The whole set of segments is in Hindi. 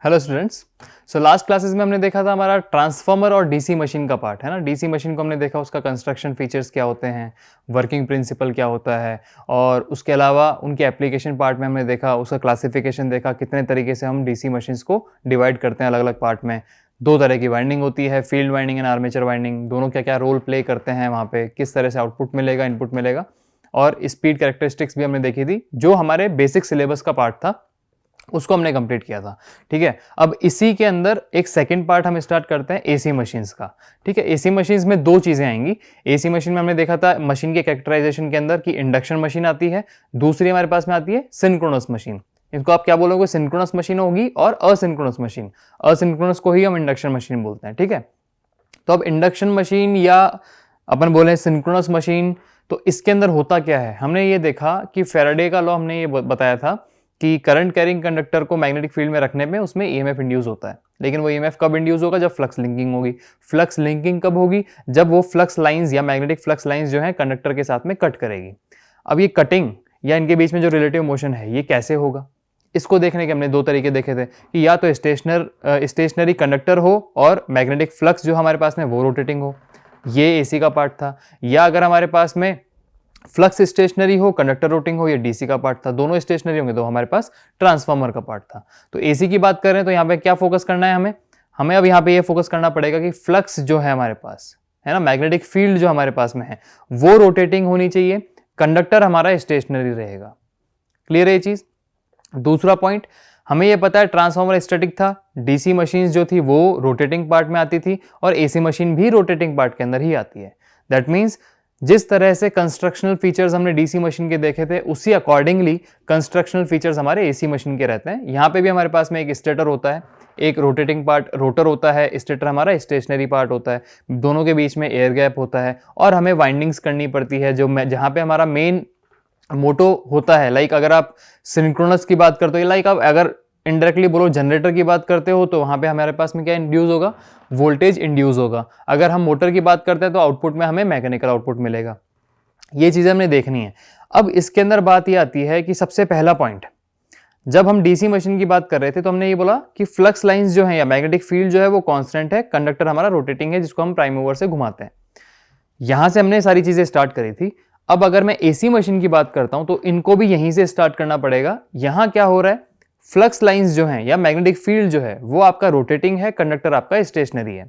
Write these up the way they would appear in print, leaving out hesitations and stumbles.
Hello students. So last classes में हमने देखा था हमारा ट्रांसफार्मर और डीसी मशीन का पार्ट है ना। डीसी मशीन को हमने देखा, उसका कंस्ट्रक्शन फीचर्स क्या होते हैं, वर्किंग प्रिंसिपल क्या होता है, और उसके अलावा उनके एप्लीकेशन पार्ट में हमने देखा, उसका क्लासिफिकेशन देखा, कितने तरीके से हम डीसी मशीन्स को डिवाइड करते हैं अलग अलग पार्ट में। दो तरह की वाइंडिंग होती है, field winding and armature winding. दोनों क्या क्या रोल प्ले करते हैं वहाँ पे, किस तरह से आउटपुट मिलेगा, इनपुट मिलेगा, और स्पीड कैरेक्टरिस्टिक्स भी हमने देखी थी, जो हमारे बेसिक सिलेबस का पार्ट था, उसको हमने कंप्लीट किया था। ठीक है, अब इसी के अंदर एक सेकंड पार्ट हम स्टार्ट करते हैं एसी मशीन्स का। ठीक है, एसी मशीन्स में दो चीजें आएंगी। एसी मशीन में हमने देखा था मशीन के कैरेक्टराइजेशन के अंदर कि इंडक्शन मशीन आती है, दूसरी हमारे पास में आती है सिंक्रोनस मशीन। इनको आप क्या बोलोगे, सिंक्रोनस मशीन होगी और असिंक्रोनस मशीन। असिंक्रोनस को ही हम इंडक्शन मशीन बोलते हैं। ठीक है, तो अब इंडक्शन मशीन या अपन बोले सिंक्रोनस मशीन, तो इसके अंदर होता क्या है, हमने ये देखा कि फैराडे का लॉ हमने ये बताया था कि करंट कैरिंग कंडक्टर को मैग्नेटिक फील्ड में रखने में उसमें ईएमएफ इंड्यूस होता है। लेकिन वो ईएमएफ कब इंड्यूस होगा, जब फ्लक्स लिंकिंग होगी। फ्लक्स लिंकिंग कब होगी, जब वो फ्लक्स लाइंस या मैग्नेटिक फ्लक्स लाइंस जो है कंडक्टर के साथ में कट करेगी। अब ये कटिंग या इनके बीच में जो रिलेटिव मोशन है ये कैसे होगा, इसको देखने के हमने दो तरीके देखे थे कि या तो स्टेशनरी कंडक्टर हो और मैग्नेटिक फ्लक्स जो हमारे पास में वो रोटेटिंग हो, ये एसी का पार्ट था। या अगर हमारे पास में फ्लक्स स्टेशनरी हो, कंडक्टर रोटिंग हो, ये डीसी का पार्ट था। दोनों स्टेशनरी होंगे तो हमारे पास ट्रांसफार्मर का पार्ट था। तो एसी की बात करें तो यहाँ पे क्या फोकस करना है हमें अब यहाँ पे ये फोकस करना पड़ेगा कि फ्लक्स जो है हमारे पास है ना, मैग्नेटिक फील्ड जो हमारे पास में है वो रोटेटिंग होनी चाहिए, कंडक्टर हमारा स्टेशनरी रहेगा। क्लियर है ये चीज। दूसरा पॉइंट, हमें ये पता है ट्रांसफार्मर स्टैटिक था, डीसी मशीन जो थी वो रोटेटिंग पार्ट में आती थी, और एसी मशीन भी रोटेटिंग पार्ट के अंदर ही आती है। दैट मीन्स जिस तरह से कंस्ट्रक्शनल फीचर्स हमने डीसी मशीन के देखे थे, उसी अकॉर्डिंगली कंस्ट्रक्शनल फीचर्स हमारे एसी मशीन के रहते हैं। यहाँ पे भी हमारे पास में एक स्टेटर होता है, एक रोटेटिंग पार्ट रोटर होता है, स्टेटर हमारा स्टेशनरी पार्ट होता है, दोनों के बीच में एयर गैप होता है, और हमें वाइंडिंग्स करनी पड़ती है जो जहाँ पे हमारा मेन मोटो होता है। लाइक अगर आप सिंक्रोनस की बात करते हो, लाइक आप अगर इनडायरेक्टली बोलो जनरेटर की बात करते हो, तो वहां पे हमारे पास में क्या इंड्यूस होगा, वोल्टेज इंड्यूस होगा। अगर हम मोटर की बात करते हैं तो आउटपुट में हमें मैकेनिकल आउटपुट मिलेगा। ये चीजें हमने देखनी है। अब इसके अंदर बात ये आती है कि सबसे पहला पॉइंट, जब हम डीसी मशीन की बात कर रहे थे तो हमने ये बोला कि फ्लक्स लाइंस जो है या मैग्नेटिक फील्ड जो है वो कांस्टेंट है, कंडक्टर हमारा रोटेटिंग है जिसको हम प्राइम मूवर से घुमाते हैं। यहां से हमने सारी चीजें स्टार्ट करी थी। अब अगर मैं एसी मशीन की बात करता हूं तो इनको भी यहीं से स्टार्ट करना पड़ेगा। यहां क्या हो रहा है, फ्लक्स लाइंस जो हैं या मैग्नेटिक फील्ड जो है वो आपका रोटेटिंग है, कंडक्टर आपका स्टेशनरी है।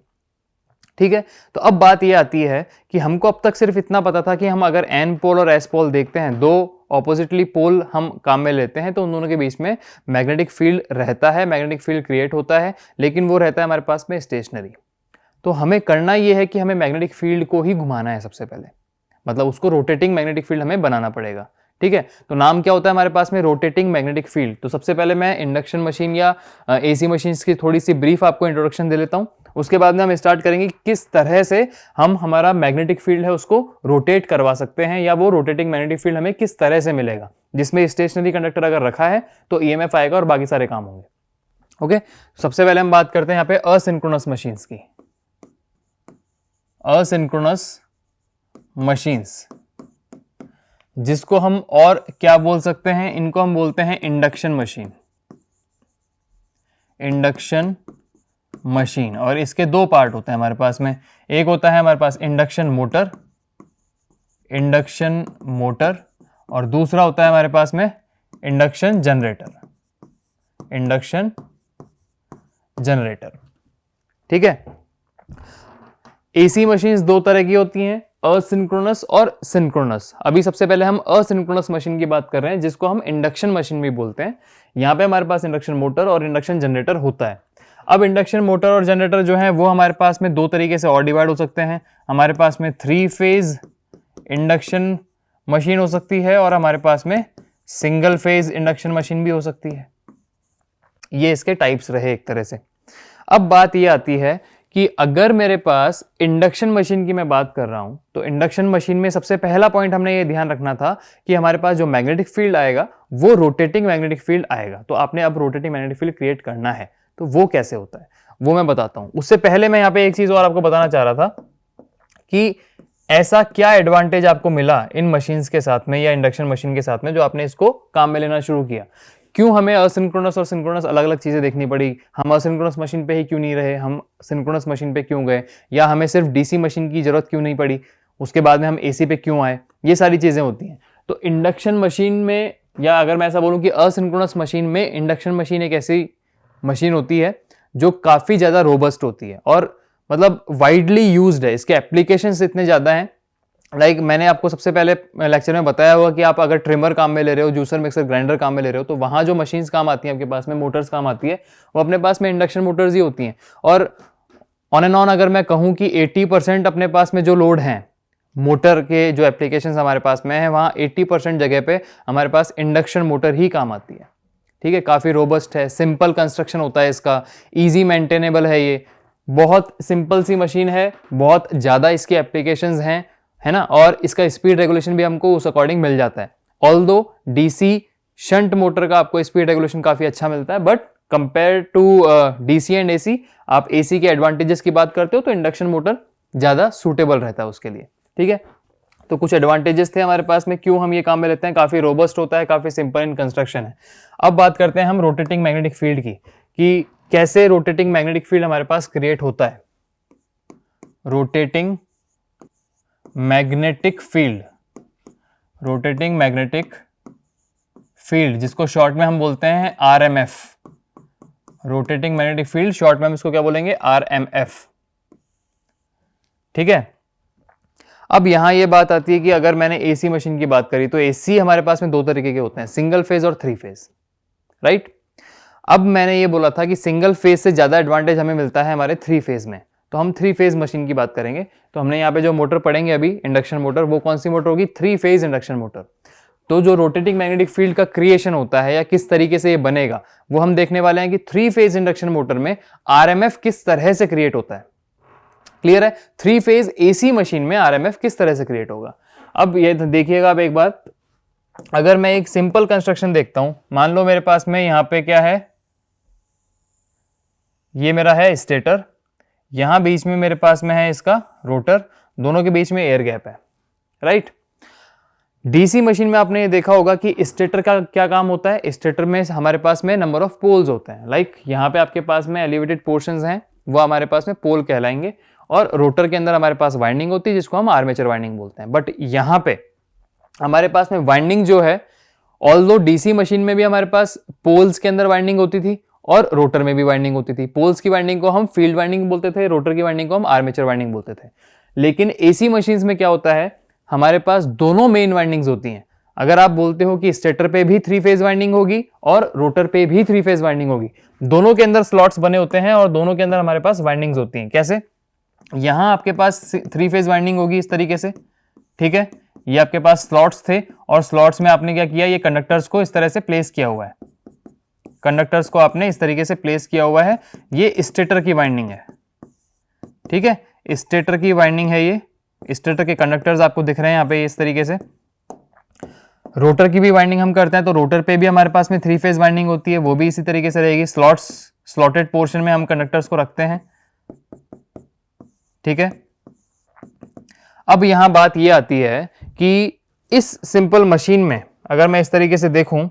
ठीक है, तो अब बात ये आती है कि हमको अब तक सिर्फ इतना पता था कि हम अगर एन पोल और एस पोल देखते हैं, दो ऑपोजिटली पोल हम काम में लेते हैं, तो उन दोनों के बीच में मैग्नेटिक फील्ड रहता है, मैग्नेटिक फील्ड क्रिएट होता है, लेकिन वो रहता है हमारे पास में स्टेशनरी। तो हमें करना यह है कि हमें मैग्नेटिक फील्ड को ही घुमाना है सबसे पहले, मतलब उसको रोटेटिंग मैग्नेटिक फील्ड हमें बनाना पड़ेगा। ठीक है, तो नाम क्या होता है हमारे पास में, रोटेटिंग मैग्नेटिक फील्ड। तो सबसे पहले मैं इंडक्शन मशीन या एसी मशीन की थोड़ी सी ब्रीफ आपको इंट्रोडक्शन दे लेता हूं। उसके बाद में हम स्टार्ट करेंगे किस तरह से हम हमारा मैग्नेटिक फील्ड है उसको रोटेट करवा सकते हैं, या वो रोटेटिंग मैग्नेटिक फील्ड हमें किस तरह से मिलेगा, जिसमें स्टेशनरी कंडक्टर अगर रखा है तो ईएमएफ आएगा और बाकी सारे काम होंगे। ओके, सबसे पहले हम बात करते हैं यहाँ पे असिंक्रोनस मशीन्स की। असिंक्रोनस मशीन्स, जिसको हम और क्या बोल सकते हैं, इनको हम बोलते हैं इंडक्शन मशीन। इंडक्शन मशीन, और इसके दो पार्ट होते हैं हमारे पास में। एक होता है हमारे पास इंडक्शन मोटर, इंडक्शन मोटर, और दूसरा होता है हमारे पास में इंडक्शन जनरेटर, इंडक्शन जनरेटर। ठीक है, एसी मशीन्स दो तरह की होती हैं, असिंक्रोनस और सिंक्रोनस। अभी सबसे पहले हम असिंक्रोनस मशीन की बात कर रहे हैं, जिसको हम इंडक्शन मशीन भी बोलते हैं। यहां पे हमारे पास इंडक्शन मोटर और इंडक्शन जनरेटर होता है। अब इंडक्शन मोटर और जनरेटर जो है वो हमारे पास में दो तरीके से और डिवाइड हो सकते हैं। हमारे पास में 3 फेज इंडक्शन मशीन हो सकती है, और हमारे पास में सिंगल फेज इंडक्शन मशीन भी हो सकती है। ये इसके टाइप्स रहे एक तरह से। अब बात ये आती है कि अगर मेरे पास इंडक्शन मशीन की मैं बात कर रहा हूं, तो इंडक्शन मशीन में सबसे पहला पॉइंट हमने ये ध्यान रखना था कि हमारे पास जो मैग्नेटिक फील्ड आएगा वो रोटेटिंग मैग्नेटिक फील्ड आएगा। तो आपने अब रोटेटिंग मैग्नेटिक फील्ड क्रिएट करना है, तो वो कैसे होता है वो मैं बताता हूं। उससे पहले मैं यहाँ पे एक चीज और आपको बताना चाह रहा था कि ऐसा क्या एडवांटेज आपको मिला इन मशीन्स के साथ में या इंडक्शन मशीन के साथ में जो आपने इसको काम में लेना शुरू किया। क्यों हमें असिंक्रोनस और सिंक्रोनस अलग अलग चीज़ें देखनी पड़ी, हम असिंक्रोनस मशीन पे ही क्यों नहीं रहे, हम सिंक्रोनस मशीन पे क्यों गए, या हमें सिर्फ डीसी मशीन की ज़रूरत क्यों नहीं पड़ी, उसके बाद में हम एसी पे क्यों आए, ये सारी चीज़ें होती हैं। तो इंडक्शन मशीन में, या अगर मैं ऐसा बोलूँ कि असिंक्रोनस मशीन में, इंडक्शन मशीन एक ऐसी मशीन होती है जो काफ़ी ज़्यादा रोबस्ट होती है और मतलब वाइडली यूज्ड है, इसके एप्लीकेशंस इतने ज़्यादा हैं। मैंने आपको सबसे पहले लेक्चर में बताया हुआ कि आप अगर ट्रिमर काम में ले रहे हो, जूसर मिक्सर ग्राइंडर काम में ले रहे हो, तो वहाँ जो मशीन्स काम आती हैं आपके पास में, मोटर्स काम आती है, वो अपने पास में इंडक्शन मोटर्स ही होती हैं। और ऑन एंड ऑन अगर मैं कहूँ कि 80% अपने पास में जो लोड हैं मोटर के, जो एप्लीकेशंस हमारे पास में है, वहाँ 80% जगह पे हमारे पास इंडक्शन मोटर ही काम आती है। ठीक है, काफ़ी रोबस्ट है, सिंपल कंस्ट्रक्शन होता है इसका, ईजी मेंटेनेबल है, ये बहुत सिंपल सी मशीन है, बहुत ज़्यादा इसकी एप्लीकेशंस हैं, है ना, और इसका स्पीड रेगुलेशन भी हमको उस अकॉर्डिंग मिल जाता है। ऑल्दो डीसी शंट मोटर का आपको स्पीड रेगुलेशन काफ़ी अच्छा मिलता है, but compare to DC and AC, आप एसी के एडवांटेजेस की बात करते हो तो इंडक्शन मोटर ज़्यादा सूटेबल रहता है उसके लिए। ठीक है, तो कुछ एडवांटेजेस थे हमारे पास में, क्यों हम ये काम में लेते हैं, काफ़ी रोबस्ट होता है, काफ़ी सिंपल इन कंस्ट्रक्शन है। अब बात करते हैं हम रोटेटिंग मैग्नेटिक फील्ड की, कि कैसे रोटेटिंग मैग्नेटिक फील्ड हमारे पास क्रिएट होता है। Rotating magnetic field, rotating magnetic field, जिसको शॉर्ट में हम बोलते हैं RMF, rotating magnetic field, short में हम इसको क्या बोलेंगे, आरएमएफ। ठीक है, अब यहां ये बात आती है कि अगर मैंने एसी मशीन की बात करी, तो एसी हमारे पास में दो तरीके के होते हैं, सिंगल फेज और थ्री फेज, राइट। अब मैंने ये बोला था कि सिंगल फेज से ज्यादा एडवांटेज हमें मिलता है हमारे थ्री फेज में, तो हम थ्री फेज मशीन की बात करेंगे। तो हमने यहाँ पे जो मोटर पढ़ेंगे अभी, इंडक्शन मोटर, वो कौन सी मोटर होगी, थ्री फेज इंडक्शन मोटर। तो जो रोटेटिंग मैग्नेटिक फील्ड का क्रिएशन होता है या किस तरीके से ये बनेगा, वो हम देखने वाले हैं कि थ्री फेज इंडक्शन मोटर में आरएमएफ किस तरह से क्रिएट होता है। क्लियर है, थ्री फेज एसी मशीन में आरएमएफ किस तरह से क्रिएट होगा। अब ये देखिएगा, अब एक बात, अगर मैं एक सिंपल कंस्ट्रक्शन देखता हूं, मान लो मेरे पास में यहां पे क्या है, ये मेरा है स्टेटर, यहां बीच में मेरे पास में है इसका रोटर, दोनों के बीच में एयर गैप है, राइट। डीसी मशीन में आपने ये देखा होगा कि स्टेटर का क्या काम होता है, स्टेटर में हमारे पास में नंबर ऑफ पोल्स होते हैं, लाइक यहाँ पे आपके पास में एलिवेटेड पोर्शंस हैं, वो हमारे पास में पोल कहलाएंगे, और रोटर के अंदर हमारे पास वाइंडिंग होती है जिसको हम आर्मेचर वाइंडिंग बोलते हैं। बट यहाँ पे हमारे पास में वाइंडिंग जो है, ऑल्दो डीसी मशीन में भी हमारे पास पोल्स के अंदर वाइंडिंग होती थी और रोटर में भी वाइंडिंग होती थी। पोल्स की वाइंडिंग को हम फील्ड वाइंडिंग बोलते थे, रोटर की वाइंडिंग को हम आर्मेचर वाइंडिंग बोलते थे। लेकिन एसी मशीन्स में क्या होता है, हमारे पास दोनों मेन वाइंडिंग्स होती हैं। अगर आप बोलते हो कि स्टेटर पे भी थ्री फेज वाइंडिंग होगी और रोटर पे भी थ्री फेज वाइंडिंग होगी, दोनों के अंदर स्लॉट्स बने होते हैं और दोनों के अंदर हमारे पास वाइंडिंग्स होती हैं। कैसे, यहां आपके पास थ्री फेज वाइंडिंग होगी इस तरीके से, ठीक है, ये आपके पास स्लॉट्स थे और स्लॉट्स में आपने क्या किया, ये कंडक्टर्स को इस तरह से प्लेस किया हुआ है, कंडक्टर्स को आपने इस तरीके से प्लेस किया हुआ है। ये स्टेटर की वाइंडिंग है, ठीक है, स्टेटर की वाइंडिंग है, ये स्टेटर के कंडक्टर्स आपको दिख रहे हैं यहाँ पे इस तरीके से। रोटर की भी वाइंडिंग हम करते हैं, तो रोटर पे भी हमारे पास में थ्री फेज वाइंडिंग होती है, वो भी इसी तरीके से रहेगी। स्लॉटेड पोर्शन में हम कंडक्टर्स को रखते हैं, ठीक है। अब यहां बात ये आती है कि इस सिंपल मशीन में अगर मैं इस तरीके से देखूं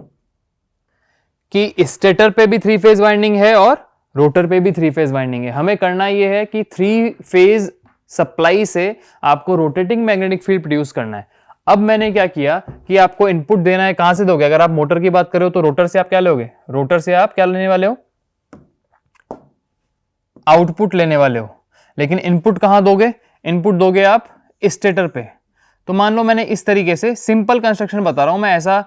कि स्टेटर पे भी थ्री फेज वाइंडिंग है और रोटर पे भी थ्री फेज वाइंडिंग है, हमें करना यह है कि थ्री फेज सप्लाई से आपको रोटेटिंग मैग्नेटिक फील्ड प्रोड्यूस करना है। अब मैंने क्या किया कि आपको इनपुट देना है, कहां से दोगे, अगर आप मोटर की बात करो तो रोटर से आप क्या लोगे, रोटर से आप क्या लेने वाले हो, आउटपुट लेने वाले हो। लेकिन इनपुट कहां दोगे, इनपुट दोगे आप स्टेटर पे। तो मान लो मैंने इस तरीके से सिंपल कंस्ट्रक्शन बता रहा हूं मैं, ऐसा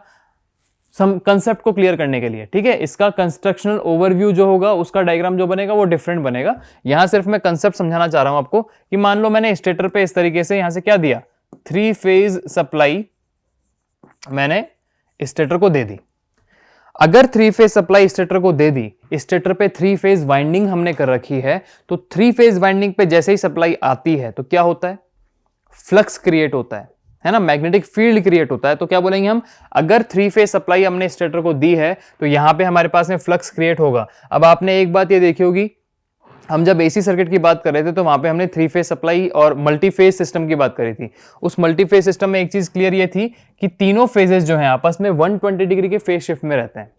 कंसेप्ट को क्लियर करने के लिए, ठीक है। इसका कंस्ट्रक्शनल ओवरव्यू जो होगा, उसका डायग्राम जो बनेगा वो डिफरेंट बनेगा। यहां सिर्फ मैं कंसेप्ट समझाना चाह रहा हूं आपको कि मान लो मैंने स्टेटर पे इस तरीके से यहां से क्या दिया, थ्री फेज सप्लाई मैंने स्टेटर को दे दी। अगर थ्री फेज सप्लाई स्टेटर को दे दी, स्टेटर पे थ्री फेज वाइंडिंग हमने कर रखी है, तो थ्री फेज वाइंडिंग पे जैसे ही सप्लाई आती है तो क्या होता है, फ्लक्स क्रिएट होता है ना, मैग्नेटिक फील्ड क्रिएट होता है। तो क्या बोलेंगे हम, अगर थ्री फेज सप्लाई हमने स्टेटर को दी है तो यहां पे हमारे पास में फ्लक्स क्रिएट होगा। अब आपने एक बात ये देखी होगी, हम जब एसी सर्किट की बात कर रहे थे तो वहां पे हमने थ्री फेज सप्लाई और मल्टी फेज सिस्टम की बात करी थी। उस मल्टी फेज सिस्टम में एक चीज क्लियर ये थी कि तीनों फेजेस जो हैं आपस में 120 डिग्री के फेज शिफ्ट में रहते हैं,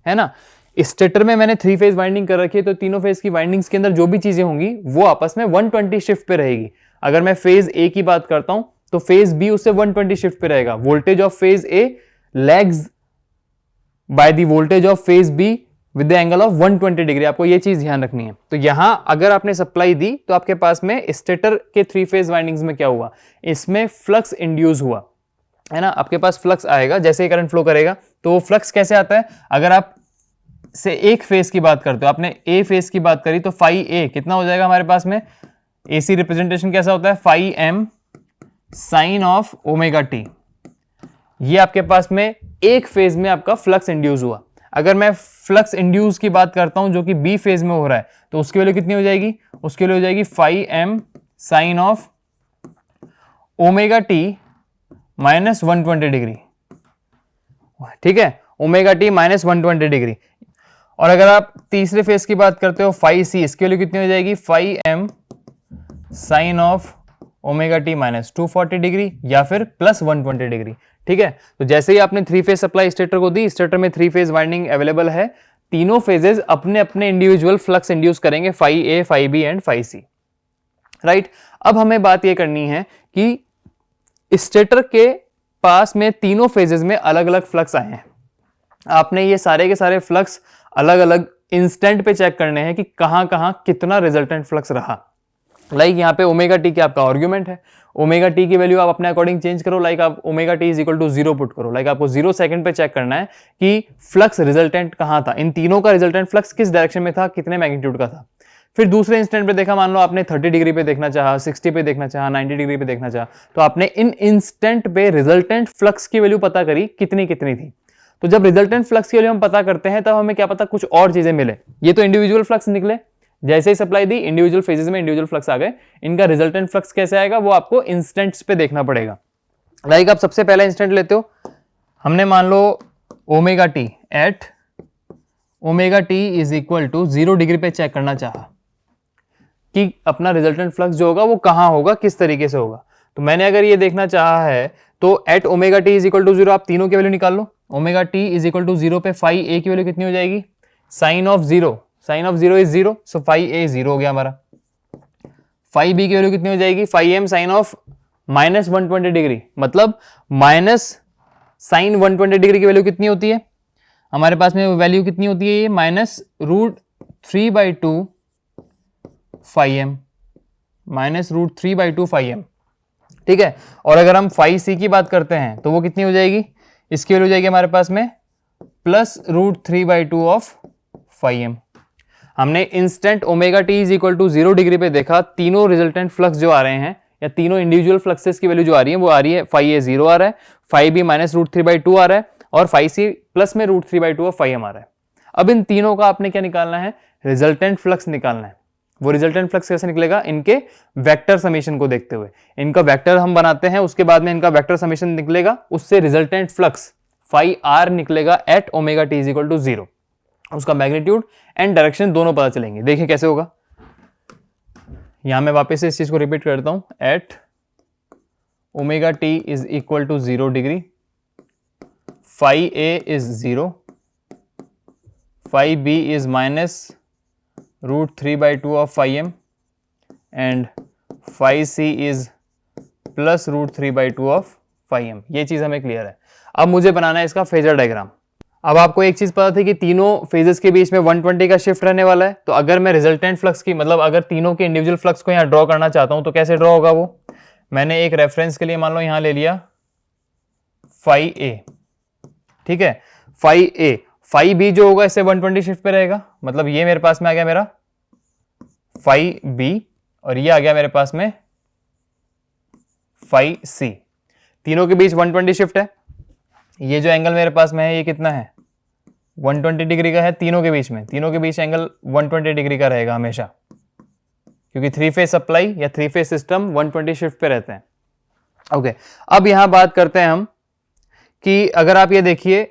है ना। स्टेटर में मैंने 3 फेज वाइंडिंग कर रखी है, तो तीनों फेज की वाइंडिंग्स के अंदर जो भी चीजें होंगी वो आपस में 120 शिफ्ट पे रहेगी। अगर मैं फेज ए की बात करता हूं तो फेज बी उससे 120 शिफ्ट पे रहेगा। Voltage of phase A lags by the voltage of phase B with the angle of 120 degree. आपको ये चीज ध्यान रखनी है। तो यहां अगर आपने सप्लाई दी तो आपके पास में स्टेटर के 3 फेज वाइंडिंग्स में क्या हुआ, इसमें फ्लक्स इंड्यूस हुआ, है ना। आपके पास फ्लक्स आएगा, जैसे ही करंट फ्लो करेगा तो वो फ्लक्स कैसे आता है, अगर आप से एक फेज की बात करते हो, आपने ए फेज की बात करी तो फाई ए कितना हो जाएगा हमारे पास में, एसी रिप्रेजेंटेशन कैसा होता है, phi M sine of omega T. ये आपके पास में एक फेज में आपका फ्लक्स इंड्यूस हुआ। अगर मैं फ्लक्स इंड्यूस की बात करता हूं जो कि बी फेज में हो रहा है, तो उसकी वैल्यू कितनी हो जाएगी, उसकी वैल्यू हो जाएगी phi M sine of omega T minus 120 degree, ठीक है, ओमेगा टी माइनस 120 डिग्री। और अगर आप तीसरे फेज की बात करते हो फाई सी, इसकी वैल्यू कितनी हो जाएगी, phi M sine of omega T minus 240 degree या फिर प्लस 120 डिग्री, ठीक है। तो जैसे ही आपने 3 फेज सप्लाई स्टेटर को दी, स्टेटर में 3 फेज वाइंडिंग अवेलेबल है, तीनों फेजेस अपने अपने इंडिविजुअल फ्लक्स इंड्यूस करेंगे, phi A, phi B and phi C, right. अब हमें बात यह करनी है कि स्टेटर के पास में तीनों फेजेस में अलग अलग फ्लक्स आए हैं। आपने ये सारे के सारे फ्लक्स अलग अलग इंस्टेंट पे चेक करने हैं कि कहां कहां कितना रिजल्टेंट फ्लक्स रहा। लाइक यहाँ पे ओमेगा टी की आपका आर्ग्यूमेंट है, ओमेगा टी की वैल्यू आप अपने अकॉर्डिंग चेंज करो। लाइक आप omega T is equal to 0 put करो। लाइक आपको 0 सेकंड पे चेक करना है कि फ्लक्स रिजल्टेंट कहां था, इन तीनों का रिजल्टेंट फ्लक्स किस डायरेक्शन में था, कितने मैग्नीट्यूड का था। फिर दूसरे इंस्टेंट पे देखा, मान लो आपने 30 डिग्री पे देखना चाहा, 60 पे देखना चाहा, 90 डिग्री पे देखना चाहा, तो आपने इन इंस्टेंट पे रिजल्टेंट फ्लक्स की वैल्यू पता करी कितनी कितनी थी। तो जब रिजल्टेंट फ्लक्स की वैल्यू हम पता करते हैं तब हमें क्या पता, कुछ और चीजें मिले। ये तो इंडिविजुअल फ्लक्स निकले, जैसे ही सप्लाई दी इंडिविजुअल फेजेस में इंडिविजुअल फ्लक्स आ गए। इनका रिजल्टेंट फ्लक्स कैसे आएगा वो आपको इंस्टेंट्स पे देखना पड़ेगा। लाइक आप सबसे पहला इंस्टेंट लेते हो, हमने मान लो omega T at omega T is equal to 0 degree पे चेक करना चाहा कि अपना रिजल्टेंट फ्लक्स जो होगा वो कहां होगा, किस तरीके से होगा। तो मैंने अगर ये देखना चाहा है तो at omega T is equal to 0 आप तीनों की वैल्यू निकाल लो। Omega T is equal to 0 पे फाई ए की वैल्यू कितनी हो जाएगी, sine of 0, sine of 0 is 0, so phi A 0 हो गया हमारा। फाई बी की वैल्यू कितनी हो जाएगी, phi M sine of minus 120 degree, मतलब माइनस साइन 120 डिग्री की वैल्यू कितनी होती है हमारे पास में, वैल्यू कितनी होती है ये, minus root 3/2 phi m, minus root 3/2 phi m, ठीक है। और अगर हम फाई सी की बात करते हैं तो वो कितनी हो जाएगी, इसकी वैल्यू हो जाएगी हमारे पास में plus root 3/2 of phi M. हमने instant omega T is equal to 0 degree पे देखा, तीनों रिजल्टेंट फ्लक्स जो आ रहे हैं या तीनों इंडिविजुअल फ्लक्सेस की वैल्यू जो आ रही है वो आ रही है, फाई ए 0 आ रहा है, फाई बी माइनस रूट 3/2 आ रहा है और फाई सी प्लस में रूट 3/2 ऑफ फाई एम आ रहा है। अब इन तीनों का आपने क्या निकालना है, रिजल्टेंट फ्लक्स निकालना है। वो रिजल्टेंट फ्लक्स कैसे निकलेगा, इनके वेक्टर समीशन को देखते हुए। इनका वेक्टर हम बनाते हैं, उसके बाद में इनका वेक्टर समीशन निकलेगा, उससे रिजल्टेंट फ्लक्स फाई आर निकलेगा at omega T is equal to 0। उसका मैग्नीट्यूड एंड डायरेक्शन दोनों पता चलेंगे। देखिए कैसे होगा, यहां मैं वापस से इस चीज को रिपीट करता हूं, at omega T is equal to 0 degree, phi a is 0, phi b is minus root 3/2 of phi m and phi c is plus root 3/2 of phi m. ये चीज हमें क्लियर है। अब मुझे बनाना है इसका फेजर डायग्राम। अब आपको एक चीज पता थी कि तीनों फेजेस के बीच में 120 का शिफ्ट रहने वाला है। तो अगर मैं रिजल्टेंट फ्लक्स की, मतलब अगर तीनों के इंडिविजुअल फ्लक्स को यहाँ ड्रॉ करना चाहता हूं तो कैसे ड्रॉ होगा वो, मैंने एक रेफरेंस के लिए मान लो यहां ले लिया फाई ए, ठीक है, फाई ए। फाई बी जो होगा इससे 120 शिफ्ट पे रहेगा, मतलब ये मेरे पास में आ गया मेरा फाई बी और ये आ गया मेरे पास में फाई सी। तीनों के बीच 120 शिफ्ट है। ये जो एंगल मेरे पास में है ये कितना है, 120 डिग्री का है तीनों के बीच में। तीनों के बीच एंगल 120 डिग्री का रहेगा हमेशा, क्योंकि 3 फेज सप्लाई या 3 फेज सिस्टम 120 शिफ्ट पे रहते हैं। ओके, अब यहां बात करते हैं हम कि अगर आप ये देखिए,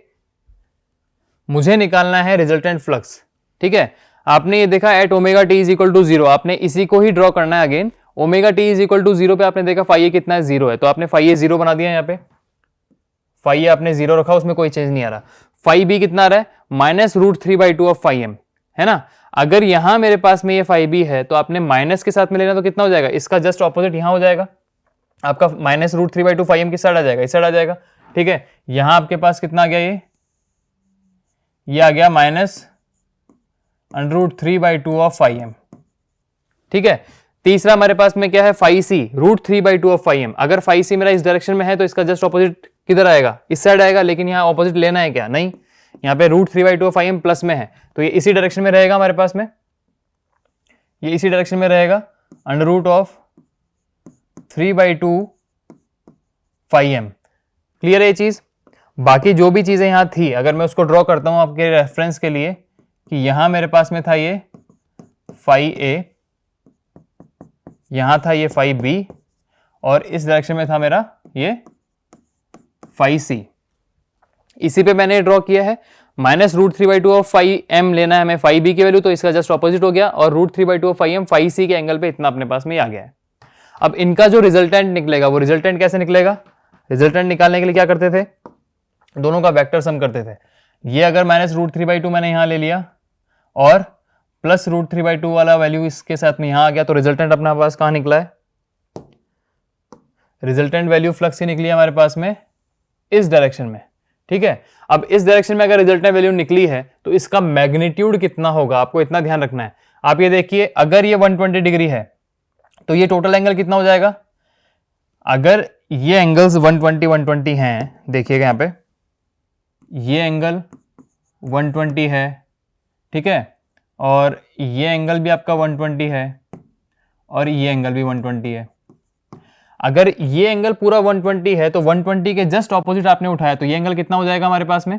मुझे निकालना है रिजल्टेंट फ्लक्स, ठीक है। आपने ये देखा at omega T is equal to 0, आपने इसी को ही ड्रॉ करना है again. Omega T is equal to 0 पे आपने देखा फाई ए कितना है, 0 है, तो आपने फाई ए 0 बना दिया। यहाँ पे फाई ए आपने 0 रखा, उसमें कोई चेंज नहीं आ रहा। फाइव बी कितना आ रहा है, -√3/2 ऑफ फाइव एम, है ना। अगर यहां मेरे पास में ये फाइव बी है तो आपने माइनस के साथ में लेना, तो कितना हो जाएगा, इसका जस्ट ऑपोजिट यहां हो जाएगा, आपका -√3/2 फाइव एम किस साइड आ जाएगा, इस साइड आ जाएगा, ठीक है। यहां आपके पास कितना आ गया, ये आ गया -√3/2 ऑफ फाइव एम, ठीक है। तीसरा हमारे पास में क्या है, phi c √3/2 of phi m. अगर फाइव सी मेरा इस डायरेक्शन में है तो इसका जस्ट ऑपोजिट किधर आएगा, इस साइड आएगा, लेकिन यहाँ ऑपोजिट लेना है क्या, नहीं, यहाँ पे √3/2 ऑफ फाइव एम प्लस में है, तो ये इसी डायरेक्शन में रहेगा हमारे पास में, ये इसी डायरेक्शन में रहेगा, √3/2 फाइव एम। क्लियर है ये चीज। बाकी जो भी चीजें यहां थी, अगर मैं उसको ड्रॉ करता हूं आपके रेफरेंस के लिए, कि यहां मेरे पास में था ये फाइव ए, यहां था ये फाइव बी, और इस डायरेक्शन में था मेरा ये फाइव सी, इसी पे मैंने ड्रॉ किया है। -√3/2 ऑफ फाइव एम लेना है हमें फाइव बी की वैल्यू, तो इसका जस्ट ऑपोजिट हो गया, और √3/2 of phi m phi c के एंगल पे इतना अपने पास में आ गया है। अब इनका जो रिजल्टेंट निकलेगा, वो रिजल्टेंट कैसे निकलेगा, रिजल्टेंट निकालने के लिए क्या करते थे, दोनों का वेक्टर सम करते थे। ये अगर -√3/2 मैंने यहां ले लिया और +√3/2 वाला वैल्यू इसके साथ में यहां आ गया, तो रिजल्टेंट अपने पास कहां निकला है, रिजल्टेंट वैल्यू फ्लक्स ही निकली है हमारे पास में इस डायरेक्शन में, ठीक है। अब इस डायरेक्शन में अगर रिजल्टेंट वैल्यू निकली है तो इसका मैग्नीट्यूड कितना होगा, आपको इतना ध्यान रखना है। आप ये देखिए, अगर ये 120 डिग्री है तो ये टोटल एंगल कितना हो जाएगा, अगर ये एंगल्स 120 हैं, देखिएगा यहां पे ये एंगल 120 है, ठीक है, और ये एंगल भी आपका 120 है, और ये एंगल भी 120 है। अगर ये एंगल पूरा 120 है तो 120 के जस्ट ऑपोजिट आपने उठाया, तो ये एंगल कितना हो जाएगा हमारे पास में,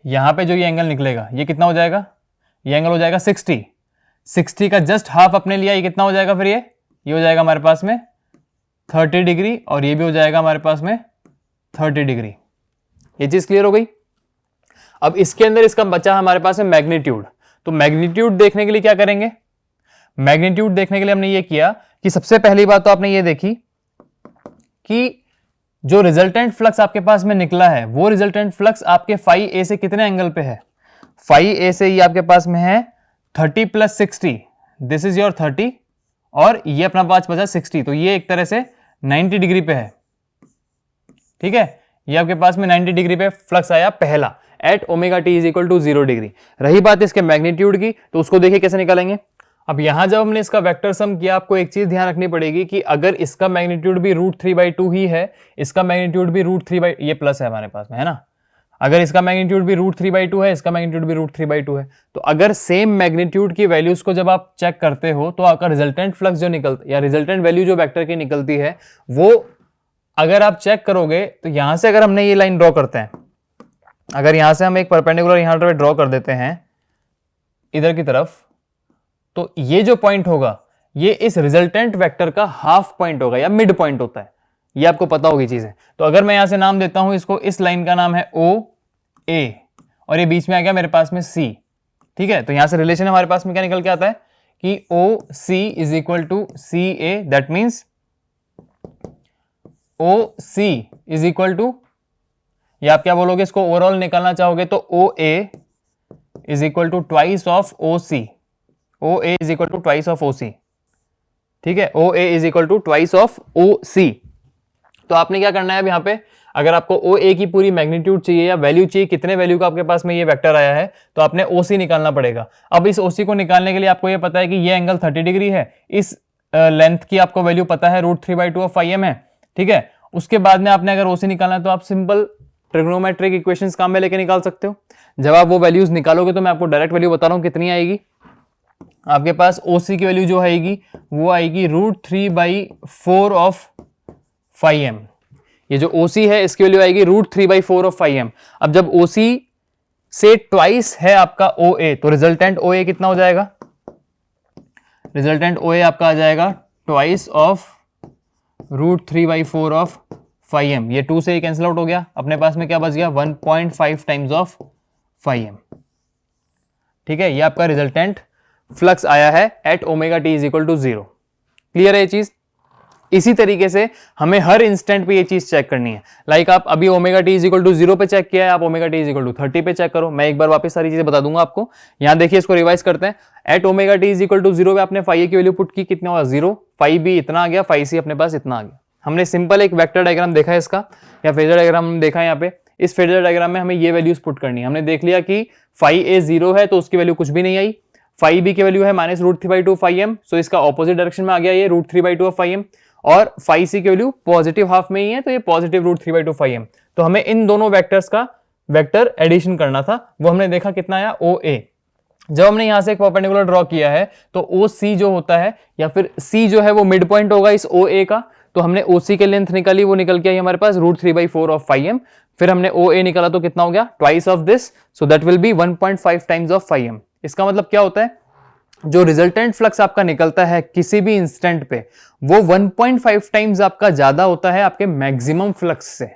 यहां पे जो ये एंगल निकलेगा ये कितना हो जाएगा, ये एंगल हो जाएगा 60, 60 का जस्ट हाफ अपने लिया, ये कितना हो जाएगा फिर, ये हो जाएगा हमारे पास में 30 डिग्री, और ये भी हो जाएगा हमारे पास में 30 डिग्री। ये चीज क्लियर हो गई। अब इसके अंदर इसका बचा हमारे पास है मैग्नीट्यूड, तो मैग्नीट्यूड देखने के लिए क्या करेंगे, मैग्नीट्यूड देखने के लिए हमने ये किया कि सबसे पहली बात तो आपने ये देखी कि जो रिजल्टेंट फ्लक्स आपके पास में निकला है, वो रिजल्टेंट फ्लक्स आपके फाइव ए से कितने एंगल पे है, फाइव ए से ये आपके पास में है 30 + 60, दिस इज योर 30, और ये अपना पास बचा 60, तो ये एक तरह से 90 डिग्री पे है, ठीक है। ये आपके पास में 90 डिग्री पे फ्लक्स आया पहला, at omega T is equal to 0 degree. रही बात इसके मैग्नीट्यूड की, तो उसको देखिए कैसे निकालेंगे। अब यहां जब हमने इसका वेक्टर सम किया, आपको एक चीज ध्यान रखनी पड़ेगी कि अगर इसका मैग्नीट्यूड भी √3/2 ही है, इसका मैग्नीट्यूड भी √3/, ये प्लस है हमारे पास में, है ना, अगर इसका मैग्नीट्यूड भी √3/2 है, इसका मैग्नीट्यूड भी √3/2 है, तो अगर सेम मैग्नीट्यूड की वैल्यूज को जब आप चेक करते हो तो आपका रिजल्टेंट फ्लक्स जो निकलता, या रिजल्टेंट वैल्यू जो वेक्टर की निकलती है, वो अगर आप चेक करोगे, तो यहां से अगर हमने ये लाइन ड्रॉ करते हैं, अगर यहां से हम एक परपेंडिकुलर यहां पर ड्रॉ कर देते हैं इधर की तरफ, तो ये जो पॉइंट होगा ये इस रिजल्टेंट वेक्टर का हाफ पॉइंट होगा या मिड पॉइंट होता है, ये आपको पता होगी चीजें। तो अगर मैं यहां से नाम देता हूं इसको, इस लाइन का नाम है OA, और ये बीच में आ गया मेरे पास में C, ठीक है। तो यहां से रिलेशन हमारे पास में क्या निकल के आता है कि OC is equal to CA, that means OC is equal to, या आप क्या बोलोगे, इसको ओवरऑल निकालना चाहोगे तो OA is equal to twice of OC, OA is equal to twice of OC, ठीक है, OA is equal to twice of OC। तो आपने क्या करना है अब यहां पे, अगर आपको OA की पूरी मैग्नीट्यूड चाहिए या वैल्यू चाहिए, कितने वैल्यू का आपके पास में ये वेक्टर आया है, तो आपने OC निकालना पड़ेगा। अब इस OC को निकालने के लिए आपको ये पता है कि ये एंगल 30 डिग्री है, इस लेंथ की आपको वैल्यू पता है √3/2 ऑफ फाइव एम है, ठीक है। उसके बाद में आपने अगर OC निकालना है तो आप सिंपल ट्रिग्नोमेट्रिक इक्वेशंस काम में लेके निकाल सकते हो। जब आप वो वैल्यूज निकालोगे तो मैं आपको डायरेक्ट वैल्यू बता रहा हूं कितनी आएगी, आपके पास OC की वैल्यू जो आएगी वो आएगी √3/4 ऑफ 5m। ये जो OC है इसकी वैल्यू आएगी √3/4 ऑफ 5m। अब जब OC से ट्वाइस है आपका OA, तो रिजल्टेंट OA कितना हो जाएगा, रिजल्टेंट OA आपका आ जाएगा ट्वाइस ऑफ √3/4 ऑफ 5m। ये 2 से ही कैंसिल आउट हो गया, अपने पास में क्या बच गया 1.5 टाइम्स ऑफ 5m, ठीक है। ये आपका रिजल्टेंट फ्लक्स आया है at omega T is equal to 0। Clear है ये चीज। इसी तरीके से हमें हर इंस्टेंट पे ये चीज चेक करनी है। लाइक आप अभी omega T is equal to 0 पे चेक किया है, आप omega T is equal to 30 पे चेक करो। मैं एक बार वापस सारी चीजें बता दूंगा आपको। यहां देखिए, इसको रिवाइज करते हैं। At omega T is equal to 0 पे आपने फाई ए की वैल्यू पुट की, कितना हुआ 0, फाई बी इतना आ गया, फाई सी अपने पास इतना आ गया। हमने सिंपल एक वेक्टर डायग्राम देखा है इसका, या फेजर डायग्राम देखा है। यहाँ पे इस फेजर डायग्राम में हमें ये वैल्यूज पुट करनी है। हमने देख लिया कि फाई ए 0 है तो उसकी वैल्यू कुछ भी नहीं आई, फाई बी की वैल्यू है -√3/2 फाई एम, सो इसका ऑपोजिट डायरेक्शन में आ गया ये √3/2 ऑफ फाई एम, और फाई सी की वैल्यू पॉजिटिव हाफ में ही है तो ये +√3/2 फाई एम। तो हमें इन दोनों वेक्टर्स का वेक्टर एडिशन करना था, वो हमने देखा कितना आया ओ ए। जब हमने यहां से एक परपेंडिकुलर ड्रॉ किया है तो ओ सी जो होता है, या फिर सी जो है वो मिड पॉइंट होगा इस ओ ए का, तो हमने ओ सी के लेंथ निकाली, वो निकल के आई हमारे पास √3/4 ऑफ फाई एम। फिर हमने ओ ए निकाला तो कितना हो गया, twice of this, so that will be 1.5 times of phi m. इसका मतलब क्या होता है, जो रिजल्टेंट फ्लक्स आपका निकलता है किसी भी इंस्टेंट पे, वो 1.5 टाइम्स आपका ज्यादा होता है आपके मैक्सिमम फ्लक्स से,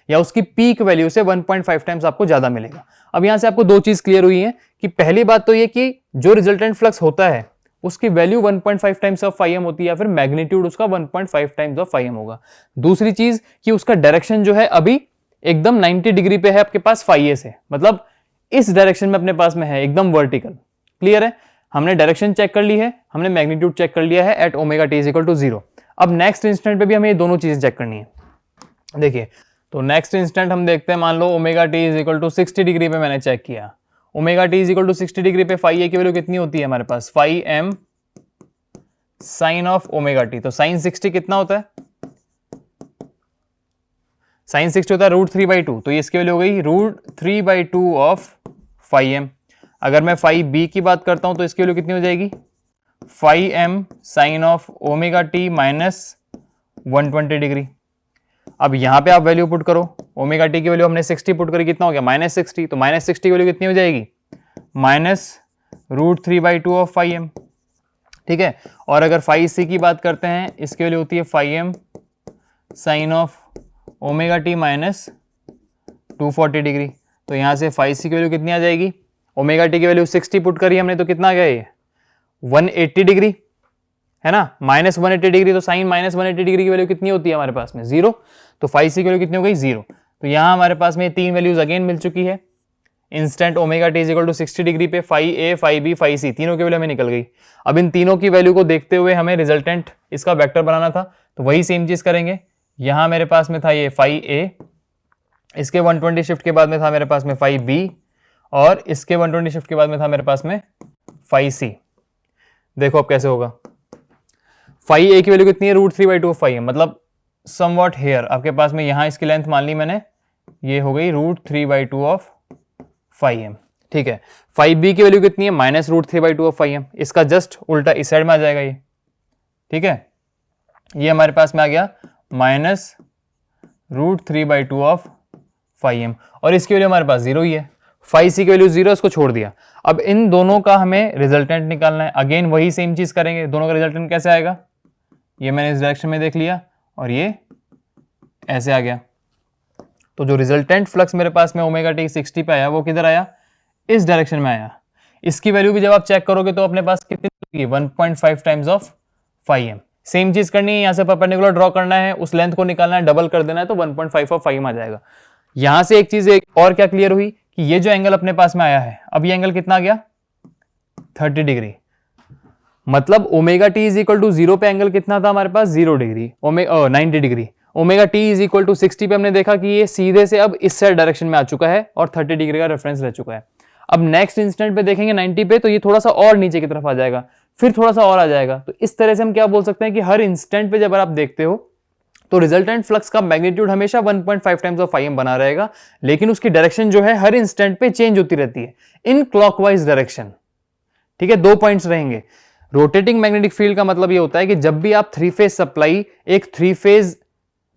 या उसकी पीक वैल्यू से 1.5 टाइम्स आपको ज्यादा मिलेगा। अब यहां से आपको दो चीज क्लियर हुई है कि पहली बात तो ये कि जो रिजल्टेंट फ्लक्स होता है उसकी value 1.5 times of phi m होती है, या फिर मैग्नीट्यूड उसका 1.5 टाइम्स ऑफ फाई एम होगा। दूसरी चीज कि उसका डायरेक्शन जो है अभी एकदम 90 डिग्री पे है आपके पास फाई ए से, मतलब इस डायरेक्शन में अपने पास में है, एकदम वर्टिकल। क्लियर है, हमने डायरेक्शन चेक कर ली है, हमने मैग्नीट्यूड चेक कर लिया है at omega T is equal to 0। अब नेक्स्ट इंस्टेंट पे भी हमें ये दोनों चीजें चेक करनी है। देखिए, तो नेक्स्ट इंस्टेंट हम देखते हैं, मान लो omega T is equal to 60 degree पे मैंने चेक किया। Omega T is equal to 60 degree पे फाई ए की वैल्यू कितनी होती है हमारे पास, phi M sine of omega T. तो साइन 60 कितना होता है, साइन 60 होता है √3/2, तो ये इसकी वैल्यू हो गई √3/2 ऑफ फाई एम। अगर मैं फाई बी की बात करता हूं तो इसकी वैल्यू कितनी हो जाएगी, phi M sine of omega t -120 degree. अब यहां पे आप वैल्यू पुट करो, ओमेगा टी की वैल्यू हमने 60 पुट करी, कितना हो गया -60, तो -60 की वैल्यू कितनी हो जाएगी, -√3/2 ऑफ फाई एम। ठीक है, और अगर फाई सी की बात करते हैं, इसकी वैल्यू होती है phi M sine of omega t -240 degree. तो यहां से फाई सी की वैल्यू कितनी आ जाएगी, ओमेगा टी की वैल्यू 60 पुट करी हमने तो कितना आ गया ये 180 डिग्री, है ना, -180 डिग्री। तो साइन -180 डिग्री की वैल्यू कितनी होती है हमारे पास में, 0। तो फाई सी की वैल्यू कितनी हो गई, 0। तो यहां हमारे पास में तीन वैल्यूज अगेन मिल चुकी है। Instant omega T is equal to 60 degree पे फाई ए, फाई बी, फाई सी, तीनों की वैल्यू हमें निकल गई। अब इन तीनों की वैल्यू को देखते हुए हमें रिजल्टेंट इसका वेक्टर बनाना था, तो वही सेम चीज करेंगे। यहां मेरे पास में था ये फाई ए, इसके 120 शिफ्ट के बाद में था मेरे पास में फाई बी, और इसके 120 शिफ्ट के बाद में था मेरे पास में फाई सी। देखो अब कैसे होगा, फाई ए की वैल्यू कितनी है, √3/2 फाई एम, मतलब समवॉट हेयर आपके पास में, यहां इसकी लेंथ मान ली मैंने, ये हो गई √3/2 ऑफ फाई एम। ठीक है, फाई बी की वैल्यू कितनी है, -√3/2 ऑफ फाई एम, इसका जस्ट उल्टा इस साइड में आ जाएगा ये। ठीक है, ये हमारे पास में आ गया -√3/2 ऑफ फाई एम, और इसकी वैल्यू हमारे पास 0 ही है। फाई सी की वैल्यू 0, इसको छोड़ दिया। अब इन दोनों का हमें रिजल्टेंट निकालना है। अगेन वही सेम चीज करेंगे, दोनों का रिजल्टेंट कैसे आएगा, ये मैंने इस डायरेक्शन में देख लिया और ये ऐसे आ गया। तो जो रिजल्टेंट फ्लक्स मेरे पास में ओमेगा टी 60 पे आया, वो किधर आया, इस डायरेक्शन में आया। इसकी वैल्यू भी जब आप चेक करोगे तो अपने पास कितनी, 1.5 times of phi m. Same चीज करनी है, यहां से परपेंडिकुलर ड्रॉ करना है, उस लेंथ को निकालना है, डबल कर देना है, तो 1.5 ऑफ फाई एम आ जाएगा। यहां से एक चीज और क्या क्लियर हुई कि ये जो एंगल अपने पास में आया है, अब ये एंगल कितना आ गया, 30 डिग्री। मतलब omega T is equal to 0 पे एंगल कितना था हमारे पास, 0 degree, 90 degree. Omega T is equal to 60 पे हमने देखा कि ये सीधे से अब इस साइड डायरेक्शन में आ चुका है और 30 डिग्री का रेफरेंस रह चुका है। अब नेक्स्ट इंस्टेंट पे देखेंगे 90 पे, तो ये थोड़ा सा और नीचे की तरफ आ जाएगा, फिर थोड़ा सा और आ जाएगा। तो इस तरह से हम क्या बोल सकते हैं कि हर इंस्टेंट पे जब आप देखते हो तो रिजल्टेंट फ्लक्स का मैग्नीट्यूड हमेशा 1.5 टाइम्स ऑफ फाई एम बना रहेगा, लेकिन उसकी डायरेक्शन जो है हर इंस्टेंट पे चेंज होती रहती है इन क्लॉकवाइज डायरेक्शन। ठीक है, दो पॉइंट्स रहेंगे। रोटेटिंग मैग्नेटिक फील्ड का मतलब ये होता है कि जब भी आप 3 फेज सप्लाई एक 3 फेज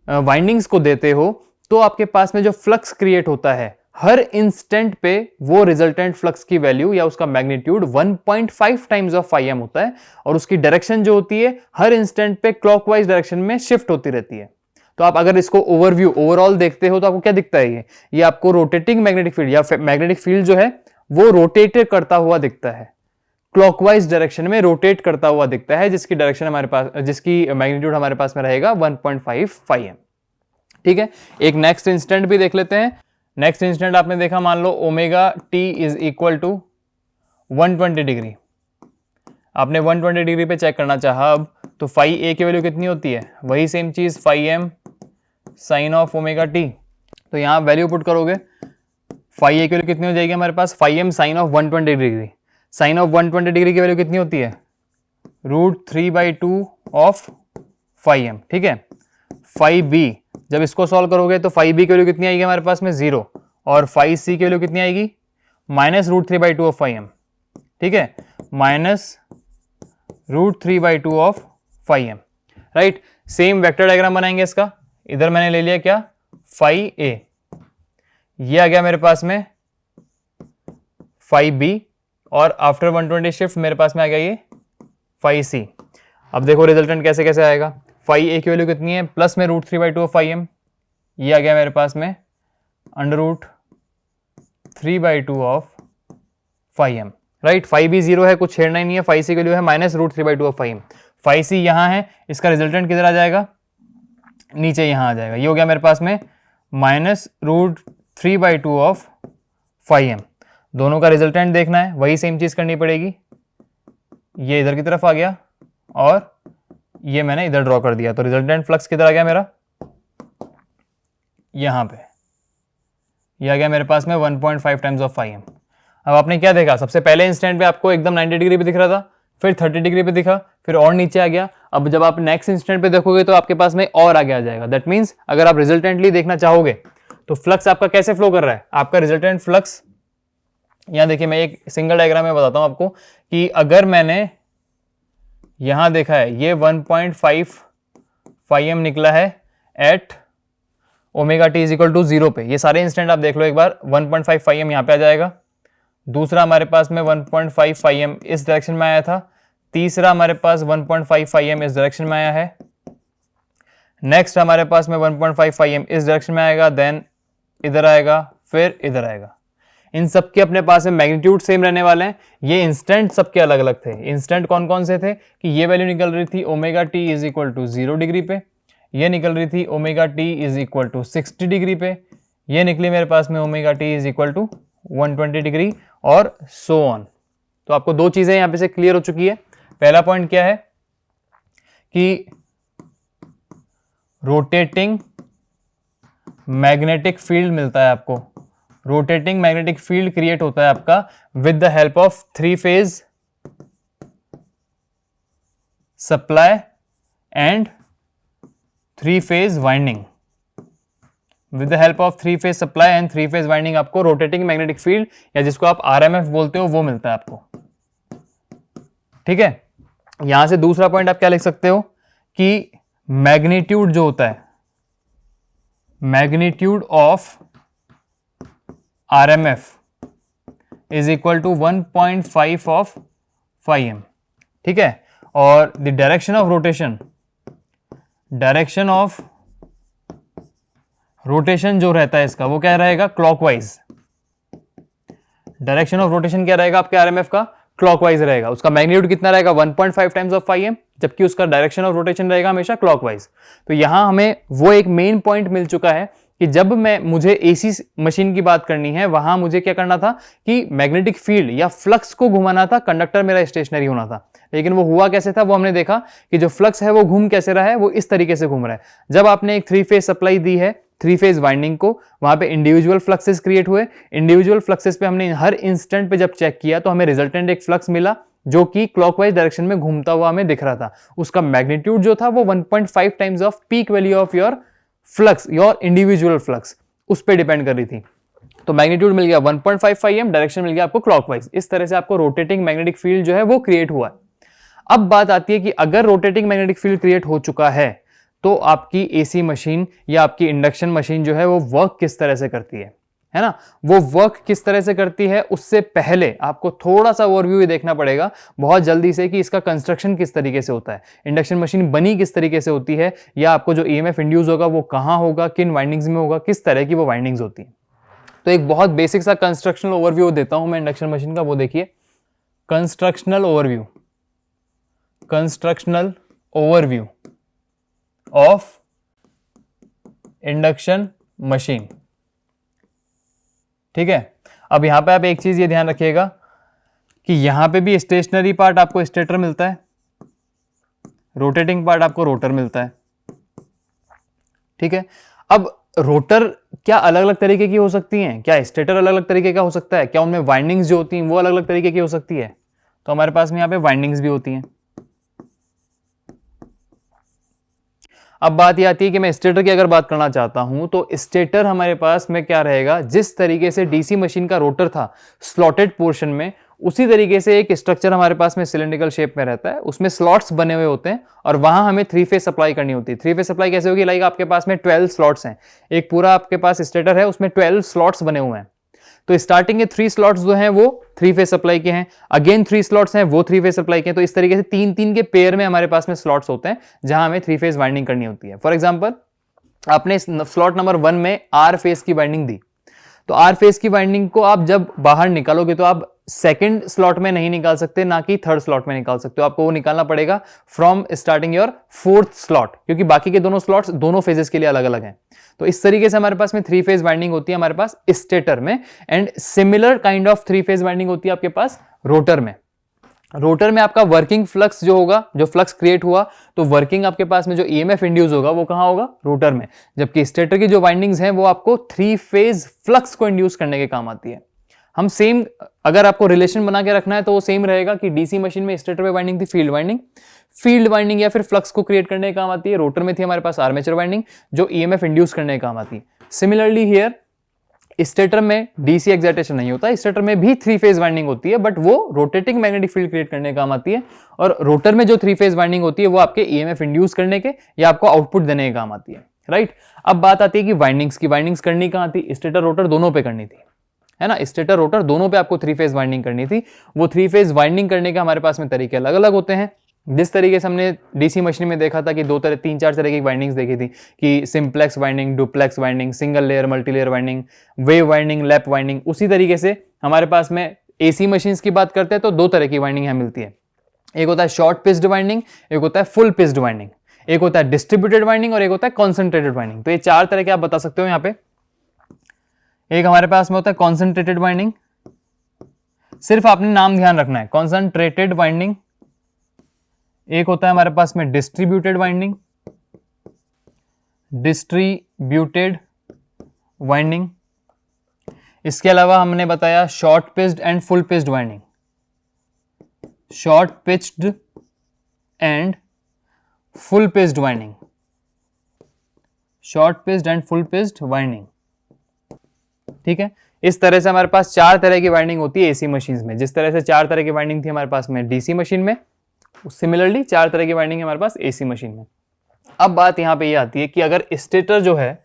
वाइंडिंग्स को देते हो, तो आपके पास में जो फ्लक्स क्रिएट होता है हर इंस्टेंट पे, वो रिजल्टेंट फ्लक्स की वैल्यू या उसका magnitude 1.5 times of phi m होता है, और उसकी डायरेक्शन जो होती है हर इंस्टेंट पे क्लॉकवाइज डायरेक्शन में शिफ्ट होती रहती है। तो आप अगर इसको ओवरव्यू ओवरऑल देखते हो तो आपको क्या दिखता है, ये आपको रोटेटिंग मैग्नेटिक फील्ड या मैग्नेटिक फील्ड जो है वो रोटेट करता हुआ दिखता है। क्लॉकवाइज डायरेक्शन में रोटेट करता हुआ दिखता है, जिसकी डायरेक्शन हमारे पास, जिसकी मैग्नीट्यूड हमारे पास में रहेगा 1.5 फाई एम। ठीक है, एक नेक्स्ट इंस्टेंट भी देख लेते हैं। नेक्स्ट इंस्टेंट आपने देखा, मान लो omega T is equal to 120 degree. आपने 120 डिग्री पे चेक करना चाहा अब, तो फाई ए की वैल्यू कितनी होती है, वही सेम चीज phi M sine of omega T. तो यहाँ वैल्यू पुट करोगे, फाई ए की वैल्यू कितनी हो जाएगी हमारे पास, phi M sine of 120 degree. Sine of 120 degree की वैल्यू कितनी होती है, √3/2 ऑफ फाई एम। ठीक है, फाई बी, जब इसको सॉल्व करोगे तो फाई बी की वैल्यू कितनी आएगी हमारे पास में 0, और फाई सी की वैल्यू कितनी आएगी, -√3/2 ऑफ फाई एम। ठीक है, -√3/2 of phi m. Right, same vector diagram बनाएंगे इसका। इधर मैंने ले लिया क्या, फाई ए, ये आ गया मेरे पास में फाई बी, और आफ्टर 120 शिफ्ट मेरे पास में आ गया ये फाई सी। अब देखो रिजल्टेंट कैसे कैसे आएगा। फाई ए की वैल्यू कितनी है, प्लस में √3/2 ऑफ फाई एम, ये आ गया मेरे पास में √3/2 of phi m. Right, phi b 0 है, कुछ छेड़ना ही नहीं है। फाई सी की वैल्यू है -√3/2 ऑफ फाई एम। फाई सी यहाँ है, इसका रिजल्टेंट किधर आ जाएगा, नीचे यहाँ आ जाएगा। ये हो गया मेरे पास में -√3/2 ऑफ फाई एम। दोनों का रिजल्टेंट देखना है, वही सेम चीज करनी पड़ेगी। ये इधर की तरफ आ गया और ये मैंने इधर ड्रॉ कर दिया, तो रिजल्टेंट फ्लक्स किधर आ गया मेरा, यहां पे। ये आ गया मेरे पास में 1.5 टाइम्स ऑफ फाई एम। अब आपने क्या देखा, सबसे पहले इंस्टेंट पे आपको एकदम 90 डिग्री पे दिख रहा था, फिर 30 डिग्री पे दिखा, फिर और नीचे आ गया। अब जब आप नेक्स्ट इंस्टेंट पे देखोगे तो आपके पास में और आगे आ जाएगा। दैट मीन्स अगर आप रिजल्टेंटली देखना चाहोगे तो फ्लक्स आपका कैसे फ्लो कर रहा है, आपका रिजल्टेंट फ्लक्स, यहां देखिए मैं एक सिंगल डायग्राम में बताता हूं आपको कि अगर मैंने यहां देखा है ये 1.5 फाई एम निकला है at omega T is equal to 0 पे। ये सारे इंस्टेंट आप देख लो एक बार, 1.5 फाई एम यहाँ पे आ जाएगा। दूसरा हमारे पास में 1.5 फाई एम इस डायरेक्शन में आया था। तीसरा हमारे पास 1.5 फाई एम इस डायरेक्शन में आया है। नेक्स्ट हमारे पास में 1.5 फाई एम इस डायरेक्शन में आएगा, देन इधर आएगा, फिर इधर आएगा। इन सबके अपने पास में मैग्नीट्यूड सेम रहने वाले हैं। ये इंस्टेंट सबके अलग अलग थे। इंस्टेंट कौन कौन से थे कि ये वैल्यू निकल रही थी omega T is equal to 0 degree पे, ये निकल रही थी omega T is equal to 60 degree पे, ये निकली मेरे पास में omega T is equal to 120 degree, और सो ऑन। तो आपको दो चीजें यहां पे से क्लियर हो चुकी है। पहला पॉइंट क्या है कि रोटेटिंग मैग्नेटिक फील्ड मिलता है आपको, रोटेटिंग मैग्नेटिक फील्ड क्रिएट होता है आपका with the help of 3 phase supply and 3 phase winding. With the help of 3 phase supply and 3 phase winding आपको रोटेटिंग मैग्नेटिक फील्ड, या जिसको आप आरएमएफ बोलते हो, वो मिलता है आपको। ठीक है, यहां से दूसरा पॉइंट आप क्या लिख सकते हो कि मैग्नीट्यूड जो होता है, magnitude of RMF is equal to 1.5 of phi m. ठीक है, और the direction of rotation, direction of rotation जो रहता है इसका, वो क्या रहेगा, क्लॉकवाइज। डायरेक्शन ऑफ रोटेशन क्या रहेगा आपके RMF का, क्लॉकवाइज रहेगा। उसका मैग्नीट्यूड कितना रहेगा, 1.5 टाइम्स ऑफ फाई एम, जबकि उसका डायरेक्शन ऑफ रोटेशन रहेगा हमेशा क्लॉकवाइज। तो यहां हमें वो एक मेन पॉइंट मिल चुका है कि जब मुझे एसी मशीन की बात करनी है, वहां मुझे क्या करना था कि मैग्नेटिक फील्ड या फ्लक्स को घुमाना था, कंडक्टर मेरा स्टेशनरी होना था। लेकिन वो हुआ कैसे था, वो हमने देखा कि जो फ्लक्स है वो घूम कैसे रहा है, वो इस तरीके से घूम रहा है। जब आपने एक 3 फेज सप्लाई दी है 3 फेज वाइंडिंग को, वहां पे इंडिविजुअल फ्लक्सेस क्रिएट हुए। इंडिविजुअल फ्लक्सेस पे हमने हर इंस्टेंट पे जब चेक किया तो हमें रिजल्टेंट एक फ्लक्स मिला जो कि क्लॉकवाइज डायरेक्शन में घूमता हुआ हमें दिख रहा था। उसका मैग्नीट्यूड जो था वो 1.5 times off peak value of your flux, your individual flux, उस पर डिपेंड कर रही थी। तो मैग्नीट्यूड मिल गया 1.5 फाई एम, डायरेक्शन मिल गया आपको क्लॉकवाइज। इस तरह से आपको रोटेटिंग मैग्नेटिक फील्ड जो है वो क्रिएट हुआ है। अब बात आती है कि अगर रोटेटिंग मैग्नेटिक फील्ड क्रिएट हो चुका है तो आपकी एसी मशीन या आपकी इंडक्शन मशीन जो है वो वर्क किस तरह से करती है ना। वो वर्क किस तरह से करती है उससे पहले आपको थोड़ा सा ओवरव्यू देखना पड़ेगा बहुत जल्दी से कि इसका कंस्ट्रक्शन किस तरीके से होता है, इंडक्शन मशीन बनी किस तरीके से होती है, या आपको जो ईएमएफ इंड्यूस होगा वो कहां होगा, किन वाइंडिंग्स में होगा, किस तरह की वो वाइंडिंग्स होती है। तो एक बहुत बेसिक सा कंस्ट्रक्शनल ओवरव्यू देता हूं मैं इंडक्शन मशीन का, वो देखिए। Constructional overview of induction machine. ठीक है, अब यहां पे आप एक चीज ये ध्यान रखिएगा कि यहां पे भी स्टेशनरी पार्ट आपको स्टेटर मिलता है, रोटेटिंग पार्ट आपको रोटर मिलता है। ठीक है, अब रोटर क्या अलग अलग तरीके की हो सकती हैं? क्या स्टेटर अलग अलग तरीके का हो सकता है? क्या उनमें वाइंडिंग्स जो होती हैं वो अलग अलग तरीके की हो सकती है? तो हमारे पास में यहाँ पे वाइंडिंग्स भी होती हैं। अब बात यह आती है कि मैं स्टेटर की अगर बात करना चाहता हूं तो स्टेटर हमारे पास में क्या रहेगा, जिस तरीके से डीसी मशीन का रोटर था स्लॉटेड पोर्शन में, उसी तरीके से एक स्ट्रक्चर हमारे पास में सिलेंड्रिकल शेप में रहता है, उसमें स्लॉट्स बने हुए होते हैं और वहां हमें 3 फेज सप्लाई करनी होती है। 3 फेज सप्लाई कैसे होगी? लाइक आपके पास में 12 स्लॉट्स हैं, एक पूरा आपके पास स्टेटर है, उसमें 12 स्लॉट्स बने हुए हैं। तो स्टार्टिंग के 3 स्लॉट्स जो हैं वो 3 फेज सप्लाई के हैं, अगेन 3 स्लॉट्स हैं वो 3 फेज सप्लाई के हैं। तो इस तरीके से 3-3 के पेयर में हमारे पास में स्लॉट्स होते हैं जहां हमें 3 फेज वाइंडिंग करनी होती है। फॉर एग्जांपल, आपने स्लॉट नंबर 1 में आर फेज की वाइंडिंग दी, तो आर फेज की वाइंडिंग को आप जब बाहर निकालोगे तो आप सेकंड स्लॉट में नहीं निकाल सकते, ना कि थर्ड स्लॉट में निकाल सकते हो, आपको वो निकालना पड़ेगा from starting your 4th slot, क्योंकि बाकी के दोनों स्लॉट्स दोनों फेजेस के लिए अलग अलग हैं। तो इस तरीके से हमारे पास में 3 फेज वाइंडिंग होती है हमारे पास स्टेटर में, and similar kind of 3 phase winding होती है आपके पास रोटर में। रोटर में आपका वर्किंग फ्लक्स जो होगा, जो फ्लक्स क्रिएट हुआ, तो वर्किंग आपके पास में जो ईएमएफ इंड्यूस होगा वो कहां होगा? रोटर में। जबकि स्टेटर की जो वाइंडिंग्स हैं वो आपको 3 फेज फ्लक्स को इंड्यूस करने के काम आती है। हम सेम, अगर आपको रिलेशन बना के रखना है तो वो सेम रहेगा कि डीसी मशीन में स्टेटर में वाइंडिंग थी फील्ड वाइंडिंग या फिर फ्लक्स को क्रिएट करने के काम आती है। रोटर में थी हमारे पास आर्मेचर वाइंडिंग जो ईएमएफ इंड्यूस करने के काम आती है। सिमिलरली हियर स्टेटर में डीसी एक्साइटेशन नहीं होता, स्टेटर में भी 3 फेज वाइंडिंग होती है, बट वो रोटेटिंग मैग्नेटिक फील्ड क्रिएट करने का काम आती है, और रोटर में जो 3 फेज वाइंडिंग होती है वो आपके ईएमएफ इंड्यूस करने के या आपको आउटपुट देने के काम आती है। राइट, अब बात आती है कि वाइंडिंग्स करनी कहां थी? स्टेटर रोटर दोनों पे करनी थी, है ना। स्टेटर रोटर दोनों पे आपको 3 फेज वाइंडिंग करनी थी। वो 3 फेज वाइंडिंग करने के हमारे पास में तरीके अलग अलग होते हैं। जिस तरीके से हमने डीसी मशीन में देखा था कि 3-4 तरह की वाइंडिंग्स देखी थी कि simplex winding, duplex winding, single layer, multilayer winding, wave winding, lap winding, उसी तरीके से हमारे पास में एसी मशीन्स की बात करते हैं तो 2 तरह की वाइंडिंग यहाँ मिलती है। एक होता है शॉर्ट पिच्ड वाइंडिंग, एक होता है फुल पिच्ड वाइंडिंग, एक होता है डिस्ट्रीब्यूटेड वाइंडिंग और एक होता है कॉन्सेंट्रेटेड वाइंडिंग। तो ये 4 तरह के आप बता सकते हो यहाँ पे। एक हमारे पास में होता है कॉन्सेंट्रेटेड वाइंडिंग, सिर्फ आपने नाम ध्यान रखना है, कॉन्सेंट्रेटेड वाइंडिंग। एक होता है हमारे पास में डिस्ट्रीब्यूटेड वाइंडिंग। इसके अलावा हमने बताया short pitched and full pitched winding, short pitched and full pitched winding, short pitched and full pitched winding. ठीक है, इस तरह से हमारे पास 4 तरह की वाइंडिंग होती है एसी मशीन्स में। जिस तरह से 4 तरह की वाइंडिंग थी हमारे पास में डीसी मशीन में, सिमिलरली 4 तरह की वाइंडिंग है हमारे पास एसी मशीन में। अब बात यहां पे ये आती है कि अगर स्टेटर जो है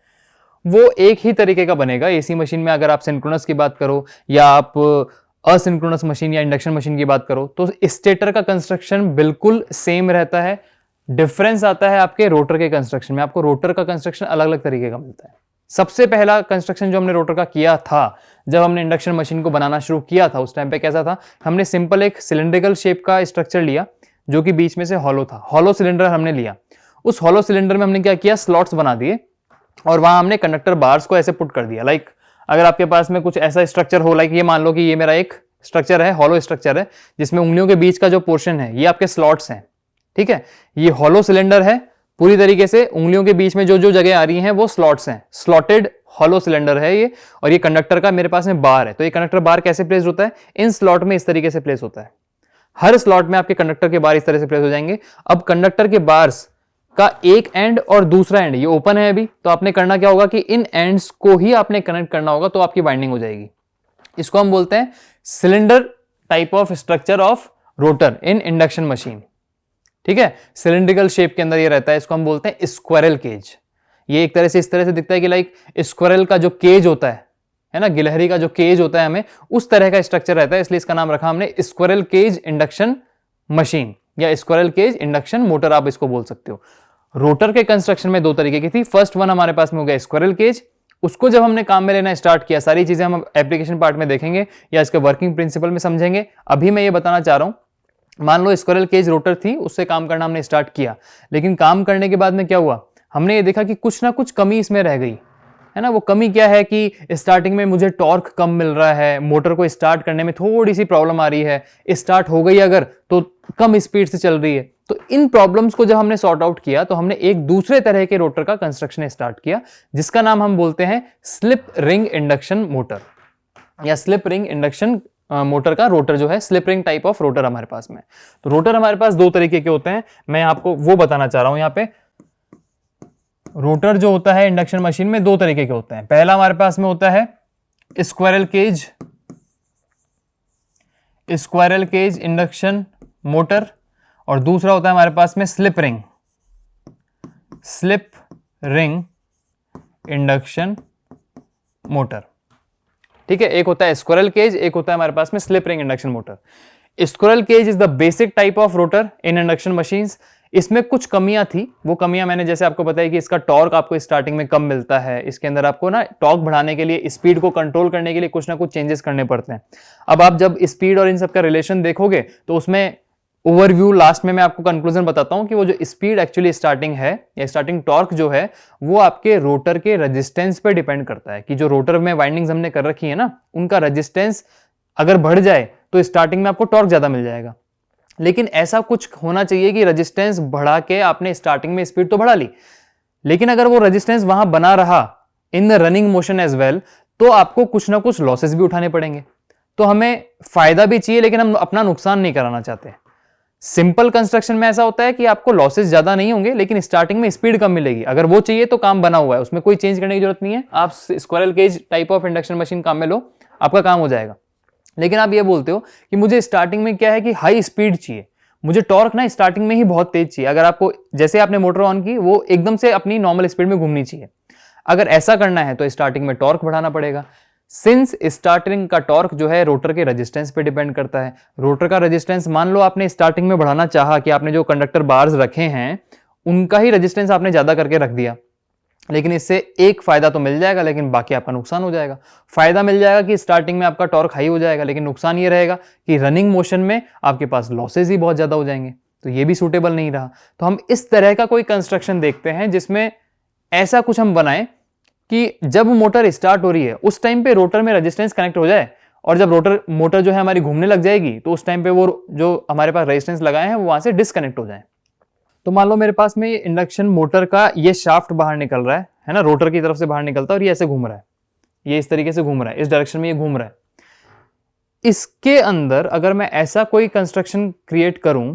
वो एक ही तरीके का बनेगा एसी मशीन में, अगर आप सिंक्रोनस की बात करो या आप असिंक्रोनस मशीन या इंडक्शन मशीन की बात करो, तो स्टेटर का कंस्ट्रक्शन बिल्कुल सेम रहता है। डिफरेंस आता है आपके रोटर के कंस्ट्रक्शन में, आपको रोटर का कंस्ट्रक्शन अलग अलग तरीके का मिलता है। सबसे पहला कंस्ट्रक्शन जो हमने रोटर का किया था, जब हमने इंडक्शन मशीन को बनाना शुरू किया था, उस टाइम पे कैसा था? हमने सिंपल एक सिलेंड्रिकल शेप का स्ट्रक्चर लिया जो कि बीच में से हॉलो था, हॉलो सिलेंडर हमने लिया। उस हॉलो सिलेंडर में हमने क्या किया? स्लॉट्स बना दिए और वहां हमने कंडक्टर बार्स को ऐसे पुट कर दिया। लाइक अगर आपके पास में कुछ ऐसा स्ट्रक्चर हो, लाइक ये मान लो कि ये मेरा एक स्ट्रक्चर है, हॉलो स्ट्रक्चर है, जिसमें उंगलियों के बीच का जो पोर्शन है ये आपके स्लॉट्स हैं। ठीक है, ये हॉलो सिलेंडर है, पूरी तरीके से उंगलियों के बीच में जो जो जगह आ रही हैं वो स्लॉट्स हैं, स्लॉटेड हॉलो सिलेंडर है ये। और ये कंडक्टर का मेरे पास में बार है, तो ये कंडक्टर बार कैसे प्लेस होता है? इन स्लॉट में इस तरीके से प्लेस होता है। हर स्लॉट में आपके कंडक्टर के बार इस तरह से प्लेस हो जाएंगे। अब कंडक्टर के बार्स का एक एंड और दूसरा एंड ये ओपन है अभी, तो आपने करना क्या होगा कि इन एंड्स को ही आपने कनेक्ट करना होगा, तो आपकी वाइंडिंग हो जाएगी। इसको हम बोलते हैं cylinder type of structure of rotor in induction machine. ठीक है, सिलेंड्रिकल शेप के अंदर ये रहता है, इसको हम बोलते हैं स्क्वायरल केज। ये एक तरह से इस तरह से दिखता है कि लाइक स्क्वायरल का जो केज होता है ना, गिलहरी का जो केज होता है, हमें उस तरह का स्ट्रक्चर रहता है, इसलिए इसका नाम रखा हमने स्क्वायरल केज इंडक्शन मशीन या स्क्वायरल केज इंडक्शन मोटर, आप इसको बोल सकते हो। रोटर के कंस्ट्रक्शन में 2 तरीके की थी। फर्स्ट वन हमारे पास में हो गया स्क्वायरल केज, उसको जब हमने काम में लेना स्टार्ट किया, सारी चीजें हम एप्लीकेशन पार्ट में देखेंगे या इसके वर्किंग प्रिंसिपल में समझेंगे। अभी मैं ये बताना चाह रहा हूं, मान लो स्क्विरल केज रोटर थी, उससे काम करना हमने स्टार्ट किया, लेकिन काम करने के बाद में क्या हुआ, हमने ये देखा कि कुछ ना कुछ कमी इसमें रह गई है ना। वो कमी क्या है कि स्टार्टिंग में मुझे टॉर्क कम मिल रहा है, मोटर को स्टार्ट करने में थोड़ी सी प्रॉब्लम आ रही है, स्टार्ट हो गई अगर तो कम स्पीड से चल रही है। तो इन प्रॉब्लम्स को जब हमने सॉर्ट आउट किया तो हमने एक दूसरे तरह के रोटर का कंस्ट्रक्शन स्टार्ट किया, जिसका नाम हम बोलते हैं स्लिप रिंग इंडक्शन मोटर, या स्लिप रिंग इंडक्शन मोटर का रोटर जो है, slip ring type of rotor हमारे पास में। तो रोटर हमारे पास दो तरीके के होते हैं, मैं आपको वो बताना चाह रहा हूं। यहां पे रोटर जो होता है इंडक्शन मशीन में दो तरीके के होते हैं। पहला हमारे पास में होता है स्क्विरल केज इंडक्शन मोटर, और दूसरा होता है हमारे पास में स्लिप रिंग इंडक्शन मोटर। ठीक है, एक होता है स्क्विरल केज, एक होता है हमारे पास में slip ring induction motor. Squirrel cage is the basic type of rotor in induction machines. इसमें कुछ कमियां थी, वो कमियां मैंने जैसे आपको बताई कि इसका टॉर्क आपको स्टार्टिंग में कम मिलता है, इसके अंदर आपको ना टॉर्क बढ़ाने के लिए, स्पीड को कंट्रोल करने के लिए कुछ ना कुछ चेंजेस करने पड़ते हैं। अब आप जब स्पीड और इन सब का रिलेशन देखोगे तो उसमें ओवरव्यू लास्ट में मैं आपको कंक्लूजन बताता हूं कि वो जो स्पीड एक्चुअली स्टार्टिंग है या स्टार्टिंग टॉर्क जो है वो आपके रोटर के रेजिस्टेंस पे डिपेंड करता है, कि जो रोटर में वाइंडिंग्स हमने कर रखी है ना, उनका रेजिस्टेंस अगर बढ़ जाए तो स्टार्टिंग में आपको टॉर्क ज्यादा मिल जाएगा। लेकिन ऐसा कुछ होना चाहिए कि रेजिस्टेंस बढ़ा के आपने स्टार्टिंग में स्पीड तो बढ़ा ली, लेकिन अगर वो रेजिस्टेंस वहां बना रहा in the running motion as well, तो आपको कुछ ना कुछ लॉसेस भी उठाने पड़ेंगे। तो हमें फायदा भी चाहिए लेकिन हम अपना नुकसान नहीं कराना चाहते। सिंपल कंस्ट्रक्शन में ऐसा होता है कि आपको लॉसेस ज्यादा नहीं होंगे लेकिन स्टार्टिंग में स्पीड कम मिलेगी। अगर वो चाहिए तो काम बना हुआ है, उसमें कोई चेंज करने की जरूरत नहीं है। आप squirrel cage type of induction machine काम में लो, आपका काम हो जाएगा। लेकिन आप ये बोलते हो कि मुझे स्टार्टिंग में क्या है कि हाई स्पीड चाहिए, मुझे टॉर्क ना स्टार्टिंग में ही बहुत तेज चाहिए। अगर आपको जैसे आपने मोटर ऑन की वो एकदम से अपनी नॉर्मल स्पीड में घूमनी चाहिए। अगर ऐसा करना है तो स्टार्टिंग में टॉर्क बढ़ाना पड़ेगा। सिंस स्टार्टिंग का टॉर्क जो है रोटर के रेजिस्टेंस पे डिपेंड करता है। रोटर का रेजिस्टेंस मान लो आपने स्टार्टिंग में बढ़ाना चाहा कि आपने जो कंडक्टर बार्स रखे हैं उनका ही रेजिस्टेंस आपने ज्यादा करके रख दिया, लेकिन इससे एक फायदा तो मिल जाएगा लेकिन बाकी आपका नुकसान हो जाएगा। फायदा मिल जाएगा कि स्टार्टिंग में आपका टॉर्क हाई हो जाएगा, लेकिन नुकसान ये रहेगा कि रनिंग मोशन में आपके पास लॉसेज ही बहुत ज्यादा हो जाएंगे, तो ये भी सूटेबल नहीं रहा। तो हम इस तरह का कोई कंस्ट्रक्शन देखते हैं जिसमें ऐसा कुछ हम बनाएं कि जब मोटर स्टार्ट हो रही है उस टाइम पे रोटर में रेजिस्टेंस कनेक्ट हो जाए, और जब मोटर जो है हमारी घूमने लग जाएगी तो उस टाइम पे वो जो हमारे पास रेजिस्टेंस लगाए हैं वो वहां से डिस्कनेक्ट हो जाए। तो मान लो मेरे पास में इंडक्शन मोटर का ये शाफ्ट बाहर निकल रहा है ना, रोटर की तरफ से बाहर निकलता है और ये ऐसे घूम रहा है, ये इस तरीके से घूम रहा है, इस डायरेक्शन में ये घूम रहा है। इसके अंदर अगर मैं ऐसा कोई कंस्ट्रक्शन क्रिएट करूं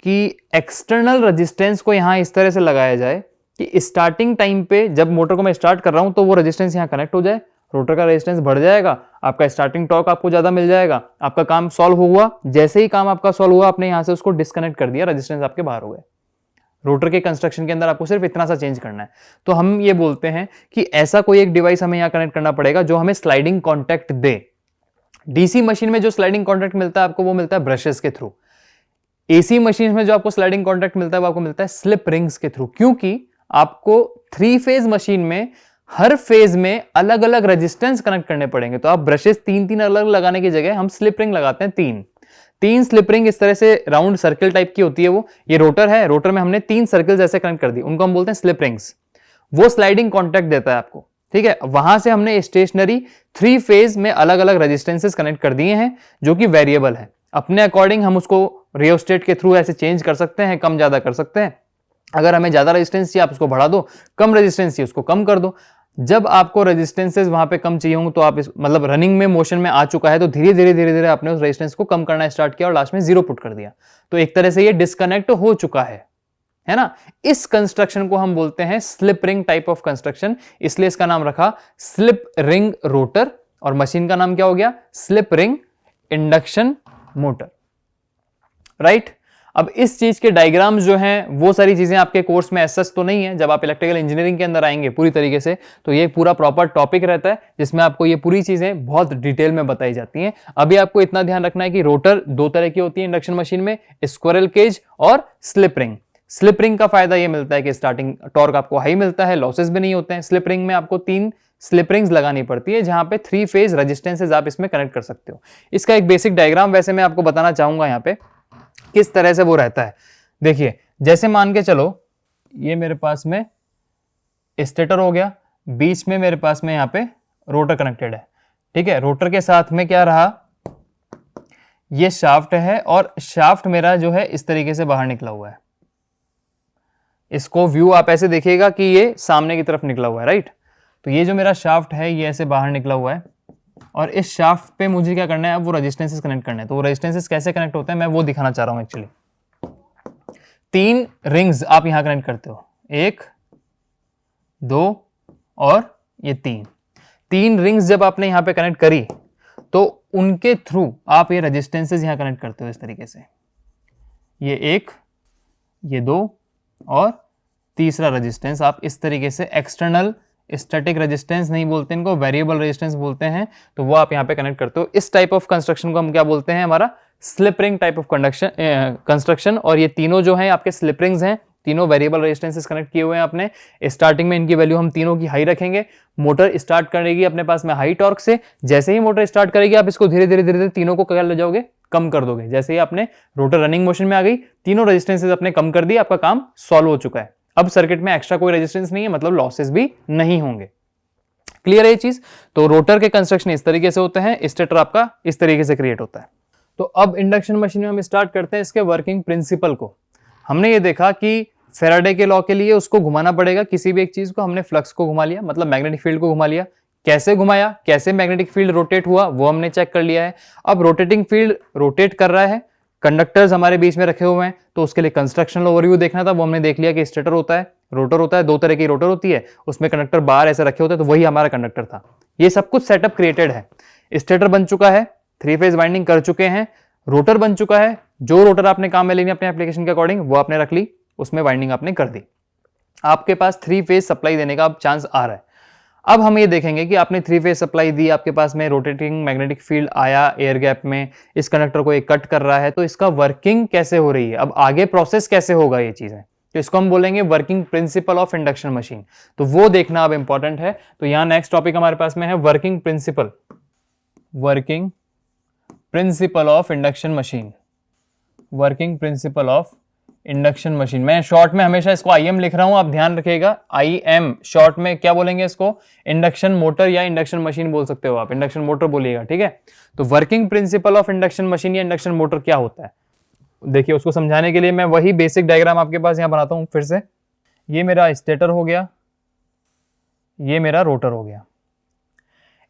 कि एक्सटर्नल रेजिस्टेंस को यहां इस तरह से लगाया जाए कि स्टार्टिंग टाइम पे जब मोटर को मैं स्टार्ट कर रहा हूं तो वो रेजिस्टेंस यहां कनेक्ट हो जाए, रोटर का रेजिस्टेंस बढ़ जाएगा, आपका स्टार्टिंग टॉर्क आपको ज्यादा मिल जाएगा, आपका काम सॉल्व हुआ। जैसे ही काम आपका सॉल्व हुआ आपने यहां से उसको डिस्कनेक्ट कर दिया, रेजिस्टेंस आपके बाहर हो गए। रोटर के कंस्ट्रक्शन के अंदर आपको सिर्फ इतना सा चेंज करना है। तो हम ये बोलते हैं कि ऐसा कोई एक डिवाइस हमें यहां कनेक्ट करना पड़ेगा जो हमें स्लाइडिंग कॉन्टैक्ट दे। डीसी मशीन में जो स्लाइडिंग कॉन्टैक्ट मिलता है आपको वो मिलता है ब्रशेस के थ्रू। एसी मशीन में जो आपको स्लाइडिंग कॉन्टैक्ट मिलता है वो आपको मिलता है स्लिप रिंग्स के थ्रू, क्योंकि आपको 3 फेज मशीन में हर फेज में अलग अलग रेजिस्टेंस कनेक्ट करने पड़ेंगे। तो आप ब्रशेस 3 अलग लगाने की जगह हम स्लिप रिंग लगाते हैं 3 स्लिप रिंग इस तरह से राउंड सर्कल टाइप की होती है। वो ये रोटर है, रोटर में हमने 3 सर्कल्स ऐसे कनेक्ट कर दी, उनको हम बोलते हैं स्लिप रिंग्स। वो स्लाइडिंग कॉन्टैक्ट देता है आपको, ठीक है। वहां से हमने स्टेशनरी 3 फेज में अलग अलग रेजिस्टेंसेस कनेक्ट कर दिए हैं जो कि वेरिएबल है। अपने अकॉर्डिंग हम उसको रियोस्टेट के थ्रू ऐसे चेंज कर सकते हैं, कम ज्यादा कर सकते हैं। अगर हमें ज्यादा रेजिस्टेंस चाहिए आप उसको बढ़ा दो, कम रेजिस्टेंस चाहिए उसको कम कर दो। जब आपको रेजिस्टेंसेस वहां पे कम चाहिए होंगे तो आप मतलब रनिंग में मोशन में आ चुका है तो धीरे धीरे आपने उस रेजिस्टेंस को कम करना स्टार्ट किया और लास्ट में 0 पुट कर दिया, तो एक तरह से ये डिस्कनेक्ट हो चुका है ना। इस कंस्ट्रक्शन को हम बोलते हैं slip ring type of construction, इसलिए इसका नाम रखा स्लिप रिंग रोटर, और मशीन का नाम क्या हो गया, slip ring induction motor, right. अब इस चीज के डायग्राम्स जो हैं वो सारी चीजें आपके कोर्स में ऐसा तो नहीं है। जब आप इलेक्ट्रिकल इंजीनियरिंग के अंदर आएंगे पूरी तरीके से तो ये पूरा प्रॉपर टॉपिक रहता है जिसमें आपको ये पूरी चीजें बहुत डिटेल में बताई जाती हैं। अभी आपको इतना ध्यान रखना है कि रोटर 2 तरह की होती है इंडक्शन मशीन में, स्क्विरल केज और स्लिप रिंग। स्लिप रिंग का फायदा ये मिलता है कि स्टार्टिंग टॉर्क आपको हाई मिलता है, लॉसेस भी नहीं होते हैं। स्लिप रिंग में आपको 3 स्लिप रिंग्स लगानी पड़ती है जहां पे 3 फेज रेजिस्टेंसेज आप इसमें कनेक्ट कर सकते हो। इसका एक बेसिक डायग्राम वैसे मैं आपको बताना चाहूंगा यहाँ पे किस तरह से वो रहता है। देखिए, जैसे मान के चलो ये मेरे पास में स्टेटर हो गया, बीच में मेरे पास में यहाँ पे रोटर कनेक्टेड है, ठीक है। रोटर के साथ में क्या रहा, ये शाफ्ट है और शाफ्ट मेरा जो है इस तरीके से बाहर निकला हुआ है। इसको व्यू आप ऐसे देखिएगा कि ये सामने की तरफ निकला हुआ है, राइट। तो ये जो मेरा शाफ्ट है ये ऐसे बाहर निकला हुआ है और इस शाफ्ट पे मुझे क्या करना है, अब वो रेजिस्टेंसेस कनेक्ट करना है। तो वो रेजिस्टेंसेस कैसे कनेक्ट होते हैं मैं वो दिखाना चाह रहा हूं एक्चुअली। 3 रिंग्स आप यहां कनेक्ट करते हो, 1 2 और ये 3 रिंग्स जब आपने यहां पे कनेक्ट करी तो उनके थ्रू आप ये रेजिस्टेंसेस यहां कनेक्ट करते हो इस तरीके से। ये 1, ये 2 और तीसरा रेजिस्टेंस आप इस तरीके से, एक्सटर्नल स्टैटिक रेजिस्टेंस नहीं बोलते इनको, वेरिएबल रेजिस्टेंस बोलते हैं, तो वो आप यहां पे कनेक्ट करते हो। इस टाइप ऑफ कंस्ट्रक्शन को हम क्या बोलते हैं, हमारा slip ring type of construction. और ये तीनों जो हैं आपके स्लिप रिंग्स हैं, तीनों वेरिएबल रेजिस्टेंसेस कनेक्ट किए हुए हैं आपने। स्टार्टिंग में इनकी वैल्यू हम तीनों की हाई रखेंगे। मोटर स्टार्ट करेगी अपने पास में हाई टॉर्क से, जैसे ही मोटर स्टार्ट करेगी आप इसको धीरे धीरे तीनों को क्या ले जाओगे, कम कर दोगे। जैसे ही आपने रोटर रनिंग मोशन में आ गई, तीनों रेजिस्टेंसेस अपने कम कर दिए, आपका काम सॉल्व हो चुका है। अब सर्किट में एक्स्ट्रा कोई रेजिस्टेंस नहीं है, मतलब लॉसेस भी नहीं होंगे। क्लियर है ये चीज। तो रोटर के कंस्ट्रक्शन इस तरीके से होते हैं, स्टेटर आपका इस तरीके से क्रिएट होता है। तो अब इंडक्शन मशीन में हम स्टार्ट करते हैं इसके वर्किंग प्रिंसिपल को। हमने ये देखा कि फैराडे के लॉ के लिए उसको घुमाना पड़ेगा, किसी भी एक चीज को। हमने फ्लक्स को घुमा लिया, मतलब मैग्नेटिक फील्ड को घुमा लिया। कैसे घुमाया, कैसे मैग्नेटिक फील्ड रोटेट हुआ वो हमने चेक कर लिया है। अब रोटेटिंग फील्ड रोटेट कर रहा है, कंडक्टर्स हमारे बीच में रखे हुए हैं, तो उसके लिए कंस्ट्रक्शनल ओवरव्यू देखना था, वो हमने देख लिया कि स्टेटर होता है, रोटर होता है, 2 तरह की रोटर होती है, उसमें कंडक्टर बाहर ऐसे रखे होते हैं, तो वही हमारा कंडक्टर था। ये सब कुछ सेटअप क्रिएटेड है। स्टेटर बन चुका है, 3 फेज वाइंडिंग कर चुके हैं, रोटर बन चुका है। जो रोटर आपने काम में लेनी अपने एप्लीकेशन के अकॉर्डिंग वो आपने रख ली, उसमें वाइंडिंग आपने कर दी। आपके पास 3 फेज सप्लाई देने का अब चांस आ रहा है। अब हम ये देखेंगे कि आपने 3 फेज सप्लाई दी, आपके पास में रोटेटिंग मैग्नेटिक फील्ड आया एयर गैप में, इस कंडक्टर को एक कट कर रहा है, तो इसका वर्किंग कैसे हो रही है, अब आगे प्रोसेस कैसे होगा ये चीजें, तो इसको हम बोलेंगे working principle of induction machine. तो वो देखना अब इंपॉर्टेंट है। तो यहां नेक्स्ट टॉपिक हमारे पास में है working principle, working principle of induction machine, working principle of induction machine. मैं शॉर्ट में हमेशा इसको IM लिख रहा हूं, आप ध्यान रखिएगा। IM शॉर्ट में क्या बोलेंगे इसको, इंडक्शन मोटर या इंडक्शन मशीन बोल सकते हो आप, इंडक्शन मोटर बोलिएगा, ठीक है। तो working principle of induction machine या इंडक्शन मोटर क्या होता है, देखिए उसको समझाने के लिए मैं वही बेसिक डायग्राम आपके पास यहां बनाता हूं फिर से। ये मेरा स्टेटर हो गया, ये मेरा रोटर हो गया।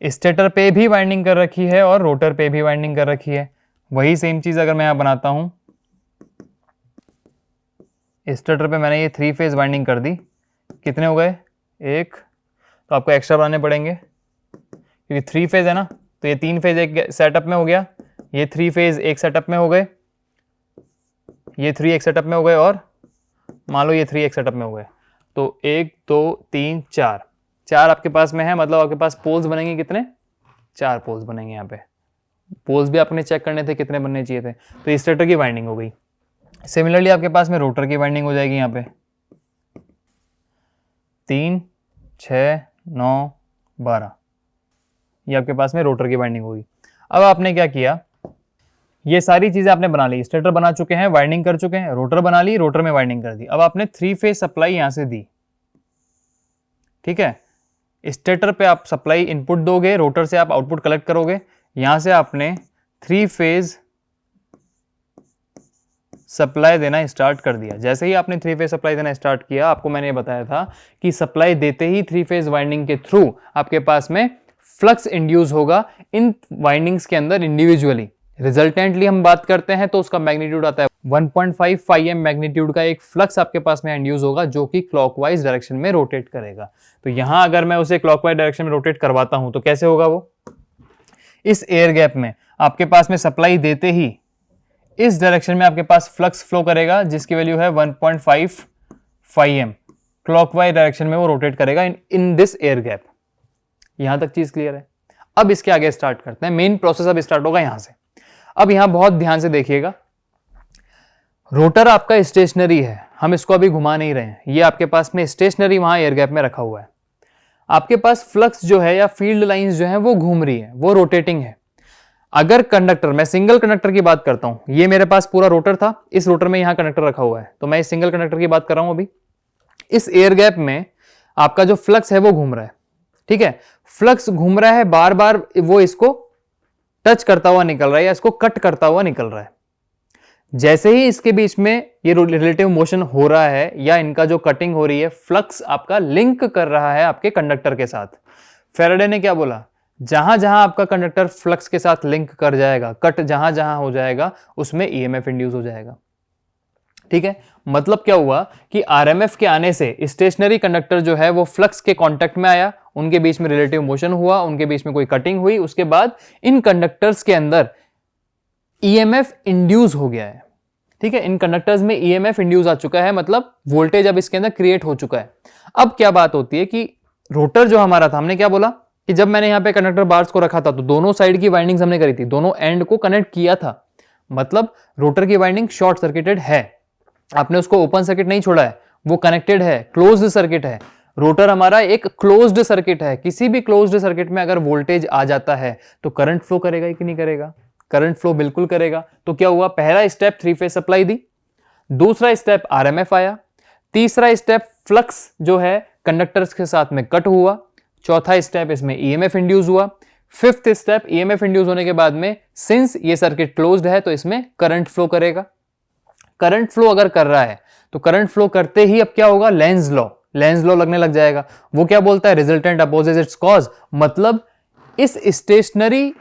स्टेटर पे भी वाइंडिंग कर रखी है और रोटर पे भी वाइंडिंग कर रखी है। वही सेम चीज अगर मैं यहां बनाता हूं, स्टेटर पे मैंने ये 3 फेज वाइंडिंग कर दी, कितने हो गए, 1, तो आपको एक्स्ट्रा बनाने पड़ेंगे क्योंकि 3 फेज है ना, तो ये 3 फेज एक सेटअप में हो गया, ये 3 फेज एक सेटअप में हो गए, ये 3 एक सेटअप में हो गए, और मान लो ये 3 एक सेटअप में हो गए। तो 1 2 3 4 आपके पास में है, मतलब आपके पास पोल्स बनेंगे कितने, 4 पोल्स बनेंगे। यहाँ पे पोल्स भी आपने चेक करने थे कितने बनने चाहिए थे। तो स्टेटर की वाइंडिंग हो गई। सिमिलरली आपके पास में रोटर की वाइंडिंग हो जाएगी यहाँ पे 3 6 9 12, ये आपके पास में रोटर की वाइंडिंग होगी। अब आपने क्या किया, ये सारी चीजें आपने बना ली, स्टेटर बना चुके हैं, वाइंडिंग कर चुके हैं, रोटर बना ली, रोटर में वाइंडिंग कर दी। अब आपने 3 फेज सप्लाई यहां से दी, ठीक है। स्टेटर पे आप सप्लाई इनपुट दोगे, रोटर से आप आउटपुट कलेक्ट करोगे। यहां से आपने 3 फेज सप्लाई देना स्टार्ट कर दिया। जैसे ही आपने 3 फेज सप्लाई देना स्टार्ट किया, आपको मैंने बताया था कि सप्लाई देते ही 3 फेज वाइंडिंग के थ्रू आपके पास में फ्लक्स इंड्यूस होगा इन वाइंडिंग्स के अंदर इंडिविजुअली। रिजल्टेंटली हम बात करते हैं तो उसका मैग्नीट्यूड आता है 1.5 φm मैग्नीट्यूड का एक फ्लक्स आपके पास में इंड्यूस होगा, जो कि क्लॉकवाइज डायरेक्शन में रोटेट करेगा। तो यहां अगर मैं उसे क्लॉकवाइज डायरेक्शन में रोटेट करवाता हूं तो कैसे होगा वो, इस एयर गैप में आपके पास में सप्लाई देते ही इस डायरेक्शन में आपके पास फ्लक्स फ्लो करेगा, जिसकी वैल्यू है 1.5 φm। क्लॉकवाइज डायरेक्शन में वो रोटेट करेगा इन दिस एयर गैप। यहां तक चीज क्लियर है। अब इसके आगे स्टार्ट करते हैं, मेन प्रोसेस अब स्टार्ट होगा यहां से। अब यहां बहुत ध्यान से देखिएगा, रोटर आपका स्टेशनरी है, हम इसको अभी घुमा नहीं रहे हैं, ये आपके पास में स्टेशनरी वहां एयर गैप में रखा हुआ है। आपके पास फ्लक्स जो है या फील्ड लाइंस जो है वो घूम रही है, वो रोटेटिंग है। अगर कंडक्टर, मैं सिंगल कंडक्टर की बात करता हूं, ये मेरे पास पूरा रोटर था, इस रोटर में यहां कंडक्टर रखा हुआ है, तो मैं इस सिंगल कंडक्टर की बात कर रहा हूं अभी। इस एयर गैप में आपका जो फ्लक्स है वो घूम रहा है, ठीक है। फ्लक्स घूम रहा है, बार बार वो इसको टच करता हुआ निकल रहा है या इसको कट करता हुआ निकल रहा है। जैसे ही इसके बीच में ये रिलेटिव मोशन हो रहा है या इनका जो कटिंग हो रही है, फ्लक्स आपका लिंक कर रहा है आपके कंडक्टर के साथ। फैराडे ने क्या बोला, जहां जहां आपका कंडक्टर फ्लक्स के साथ लिंक कर जाएगा, कट जहां जहां हो जाएगा, उसमें ईएमएफ इंड्यूस हो जाएगा, ठीक है। मतलब क्या हुआ कि आरएमएफ के आने से स्टेशनरी कंडक्टर जो है वो फ्लक्स के कांटेक्ट में आया, उनके बीच में रिलेटिव मोशन हुआ, उनके बीच में कोई कटिंग हुई, उसके बाद इन कंडक्टर्स के अंदर ईएमएफ इंड्यूस हो गया है, ठीक है। इन कंडक्टर्स में ईएमएफ इंड्यूस आ चुका है, मतलब वोल्टेज अब इसके अंदर क्रिएट हो चुका है। अब क्या बात होती है कि रोटर जो हमारा था, हमने क्या बोला कि जब मैंने यहां पे कंडक्टर बार्स को रखा था तो दोनों साइड की वाइंडिंग्स हमने करी थी, दोनों एंड को कनेक्ट किया था, मतलब रोटर की वाइंडिंग शॉर्ट सर्किटेड है, आपने उसको ओपन सर्किट नहीं छोड़ा है, वो कनेक्टेड है, क्लोज्ड सर्किट है। रोटर हमारा एक क्लोज्ड सर्किट है, किसी भी क्लोज्ड सर्किट में अगर वोल्टेज आ जाता है तो करंट फ्लो करेगा कि नहीं करेगा, करंट फ्लो बिल्कुल करेगा। तो क्या हुआ, पहला स्टेप 3 फेज सप्लाई दी, दूसरा स्टेप आरएमएफ आया, तीसरा स्टेप फ्लक्स जो है कंडक्टर्स के साथ में कट हुआ, चौथा स्टेप इसमें ईएमएफ इंड्यूस हुआ, फिफ्थ स्टेप ईएमएफ इंड्यूस होने के बाद में सिंस ये सर्किट क्लोज्ड है तो इसमें करंट फ्लो करेगा। करंट फ्लो अगर कर रहा है तो करंट फ्लो करते ही अब क्या होगा, लेंज लॉ लगने लग जाएगा। वो क्या बोलता है, रिजल्टेंट अपोजेस इट्स कॉज, मतलब इस स्टेशनरी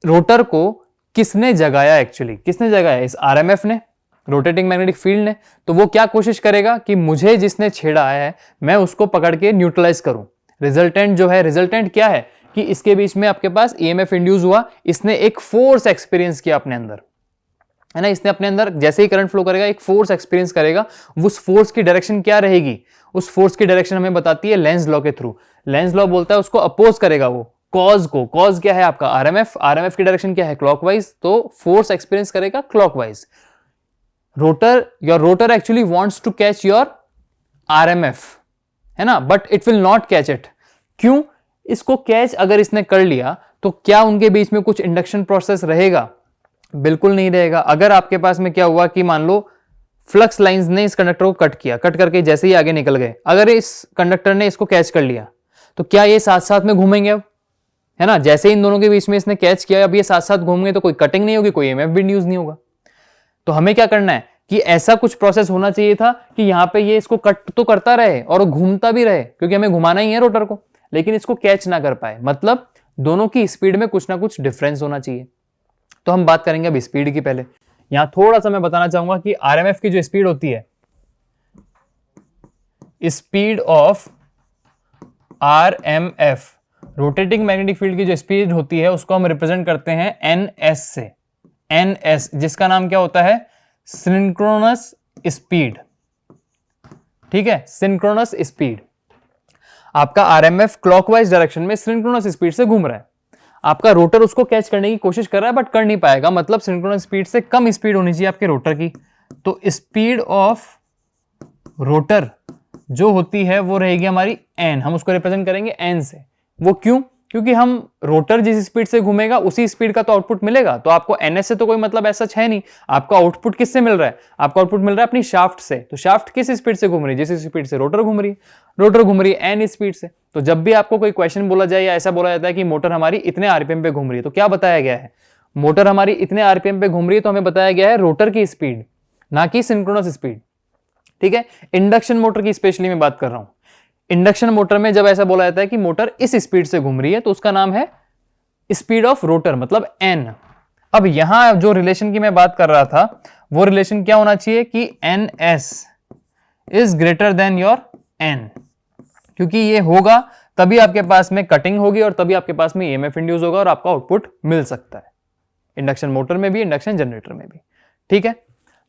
रोटर को किसने जगाया, एक्चुअली किसने जगाया, इस आरएमएफ ने, रोटेटिंग मैग्नेटिक फील्ड ने। तो वो क्या कोशिश करेगा कि मुझे जिसने छेड़ा है मैं उसको पकड़ के न्यूट्रलाइज करूं। रिजल्टेंट जो है, रिजल्टेंट क्या है कि इसके बीच में आपके पास ईएमएफ इंड्यूस हुआ, इसने एक फोर्स एक्सपीरियंस किया अपने अंदर, है ना, इसने अपने अंदर जैसे ही करंट फ्लो करेगा एक फोर्स एक्सपीरियंस करेगा। उस फोर्स की डायरेक्शन क्या रहेगी, उस फोर्स की डायरेक्शन हमें बताती है लेंज लॉ के थ्रू। लेंज लॉ बोलता है उसको अपोज करेगा वो कॉज को। कॉज क्या है आपका आरएमएफ, आरएमएफ की डायरेक्शन क्या है क्लॉकवाइज, तो फोर्स एक्सपीरियंस करेगा clockwise. Your rotor actually wants to catch your RMF, है ना, but it will not catch it. क्यों, इसको कैच अगर इसने कर लिया तो क्या उनके बीच में कुछ इंडक्शन प्रोसेस रहेगा, बिल्कुल नहीं रहेगा। अगर आपके पास में क्या हुआ कि मान लो फ्लक्स लाइंस ने इस कंडक्टर को कट किया, कट करके जैसे ही आगे निकल गए, अगर इस कंडक्टर ने इसको कैच कर लिया तो क्या ये साथ साथ में घूमेंगे अब, है ना, जैसे इन दोनों के बीच में इसने कैच किया, अब ये साथ साथ घूमेंगे तो कोई कटिंग नहीं होगी, कोई ईएमएफ भी इंड्यूस नहीं होगा। तो हमें क्या करना है कि ऐसा कुछ प्रोसेस होना चाहिए था कि यहां पे ये इसको कट तो करता रहे और घूमता भी रहे, क्योंकि हमें घुमाना ही है रोटर को, लेकिन इसको कैच ना कर पाए, मतलब दोनों की स्पीड में कुछ ना कुछ डिफरेंस होना चाहिए। तो हम बात करेंगे अब स्पीड की। पहले यहां थोड़ा सा मैं बताना चाहूंगा कि आरएमएफ की जो स्पीड होती है, speed of RMF, rotating magnetic field की जो स्पीड होती है उसको हम रिप्रेजेंट करते हैं एनएस से, एनएस जिसका नाम क्या होता है, सिंक्रोनस स्पीड, ठीक है, सिंक्रोनस स्पीड। आपका आरएमएफ क्लॉकवाइज डायरेक्शन में सिंक्रोनस स्पीड से घूम रहा है, आपका रोटर उसको कैच करने की कोशिश कर रहा है बट कर नहीं पाएगा, मतलब सिंक्रोनस स्पीड से कम स्पीड होनी चाहिए आपके रोटर की। तो स्पीड ऑफ रोटर जो होती है वो रहेगी हमारी एन, हम उसको रिप्रेजेंट करेंगे एन से। वो क्यों, क्योंकि हम रोटर जिस स्पीड से घूमेगा उसी स्पीड का तो आउटपुट मिलेगा, तो आपको एनएस से तो कोई मतलब ऐसा है नहीं। आपका आउटपुट किससे मिल रहा है, आपका आउटपुट मिल रहा है अपनी शाफ्ट से। तो शाफ्ट किस स्पीड से घूम रही है, जिस स्पीड से रोटर घूम रही है, रोटर घूम रही है एन स्पीड से। तो जब भी आपको कोई क्वेश्चन बोला जाए या ऐसा बोला जाता है कि मोटर हमारी इतने आरपीएम पे घूम रही है, तो क्या बताया गया है, मोटर हमारी इतने आरपीएम पे घूम रही है, तो हमें बताया गया है रोटर की स्पीड, ना कि सिंक्रोनस स्पीड, ठीक है। इंडक्शन मोटर की स्पेशली मैं बात कर रहा हूं। इंडक्शन मोटर में जब ऐसा बोला जाता है कि मोटर इस स्पीड से घूम रही है तो उसका नाम है स्पीड ऑफ रोटर, मतलब एन। अब यहां जो रिलेशन की मैं बात कर रहा था वो रिलेशन क्या होना चाहिए कि N s is greater than your N, क्योंकि ये होगा तभी आपके पास में कटिंग होगी और तभी आपके पास में ईएमएफ इंड्यूस होगा और आपका आउटपुट मिल सकता है, इंडक्शन मोटर में भी, इंडक्शन जनरेटर में भी, ठीक है।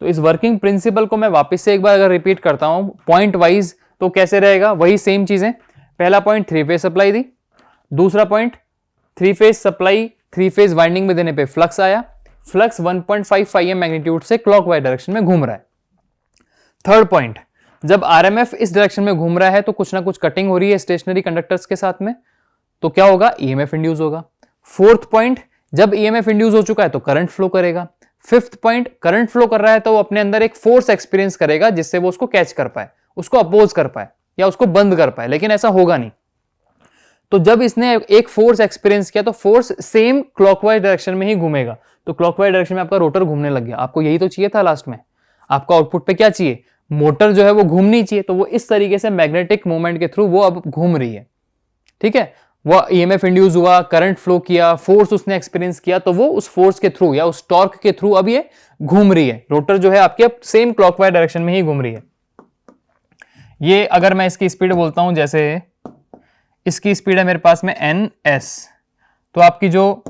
तो इस वर्किंग प्रिंसिपल को मैं वापस से एक बार अगर रिपीट करता हूं पॉइंट वाइज, तो कैसे रहेगा, वही सेम चीजें। पहला पॉइंट 3 फेज सप्लाई दी, दूसरा point 3 phase supply 3 phase winding में देने पे फ्लक्स आया, फ्लक्स 1.5 φm मैग्नीट्यूड से क्लॉकवाइज डायरेक्शन में घूम रहा है। थर्ड पॉइंट, जब RMF इस डायरेक्शन में घूम रहा है तो कुछ ना कुछ कटिंग हो रही है स्टेशनरी कंडक्टर्स के साथ में, तो क्या होगा, EMF इंड्यूस होगा। फोर्थ पॉइंट, जब EMF इंड्यूस हो चुका है तो करंट फ्लो करेगा। फिफ्थ पॉइंट, करंट फ्लो कर रहा है तो वो अपने अंदर एक फोर्स एक्सपीरियंस करेगा जिससे वो उसको कैच कर पाए, उसको अपोज कर पाए या उसको बंद कर पाए, लेकिन ऐसा होगा नहीं। तो जब इसने एक फोर्स एक्सपीरियंस किया तो फोर्स सेम क्लॉकवाइज डायरेक्शन में ही घूमेगा, तो क्लॉकवाइज डायरेक्शन में आपका रोटर घूमने लग गया। आपको यही तो चाहिए था लास्ट में, आपका आउटपुट पे क्या चाहिए, मोटर जो है वो घूमनी चाहिए, तो वो इस तरीके से मैग्नेटिक मूवमेंट के थ्रू वो अब घूम रही है। ठीक है, वो EMF इंड्यूस हुआ, करंट फ्लो किया, फोर्स उसने एक्सपीरियंस किया, तो वो उस फोर्स के थ्रू या उस टॉर्क के थ्रू अब ये घूम रही है। रोटर जो है आपकी अब सेम क्लॉकवाइज डायरेक्शन में ही घूम रही है। ये अगर मैं इसकी स्पीड बोलता हूं, जैसे इसकी स्पीड है मेरे पास में ns, तो आपकी जो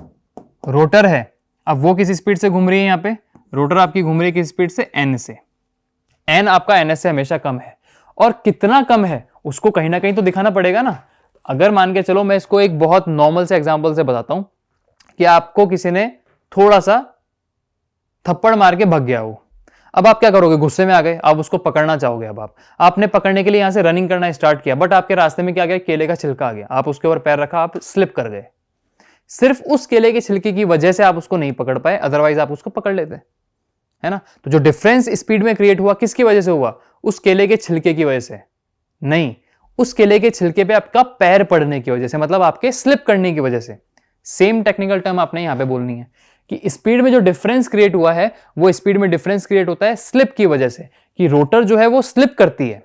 रोटर है अब वो किस स्पीड से घूम रही है, यहां पे रोटर आपकी घूम रही है किस स्पीड से, n से। n आपका ns से हमेशा कम है, और कितना कम है उसको कहीं ना कहीं तो दिखाना पड़ेगा ना। अगर मान के चलो, मैं इसको एक बहुत नॉर्मल से एग्जांपल से बताता हूं कि आपको किसी ने थोड़ा सा थप्पड़ मार के भग गया हो, अब आप क्या करोगे, गुस्से में आ गए, आप उसको पकड़ना चाहोगे। अब आपने पकड़ने के लिए यहां से रनिंग करना स्टार्ट किया, बट आपके रास्ते में क्या गया, केले का छिलका आ गया, आप उसके ऊपर पैर रखा, आप स्लिप कर गए। सिर्फ उस केले के छिलके की वजह से आप उसको नहीं पकड़ पाए, अदरवाइज आप उसको पकड़ लेते, है ना। तो जो डिफरेंस स्पीड में क्रिएट हुआ किसकी वजह से हुआ, उस केले के छिलके की वजह से नहीं, उस केले के छिलके पे आपका पैर पड़ने की वजह से, मतलब आपके स्लिप करने की वजह से। सेम टेक्निकल टर्म आपने यहां पे बोलनी है कि स्पीड में जो डिफरेंस क्रिएट हुआ है वो स्पीड में डिफरेंस क्रिएट होता है स्लिप की वजह से, कि रोटर जो है वो स्लिप करती है,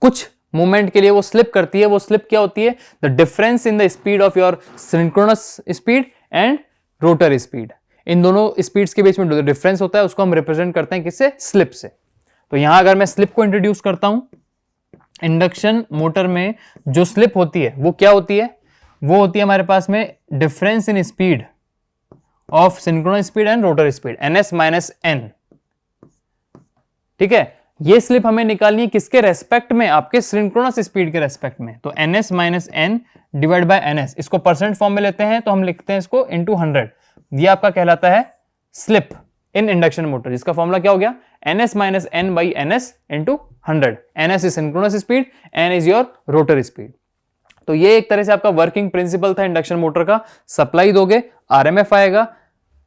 कुछ मूवमेंट के लिए वो स्लिप करती है। वो स्लिप क्या होती है, the difference in the speed of your synchronous speed and rotor speed. इन दोनों स्पीड्स के बीच में जो डिफरेंस होता है उसको हम रिप्रेजेंट करते हैं किससे, स्लिप से। तो यहां अगर मैं स्लिप को इंट्रोड्यूस करता हूं, इंडक्शन मोटर में जो स्लिप होती है वो क्या होती है, वो होती है हमारे पास में difference in speed of synchronous speed and rotor speed, ns minus n। ठीक है, ये स्लिप हमें निकालनी है किसके रेस्पेक्ट में, आपके सिंक्रोनस स्पीड के रेस्पेक्ट में। तो ns minus n divide by ns, इसको परसेंट फॉर्म में लेते हैं तो हम लिखते हैं इसको इनटू 100। ये आपका कहलाता है स्लिप इन इंडक्शन मोटर, जिसका फॉर्मूला क्या हो गया, ns minus n by ns into 100। ns is synchronous speed, n is your rotor speed. तो ये एक तरह से आपका वर्किंग प्रिंसिपल था इंडक्शन मोटर का। सप्लाई दोगे, RMF आएगा,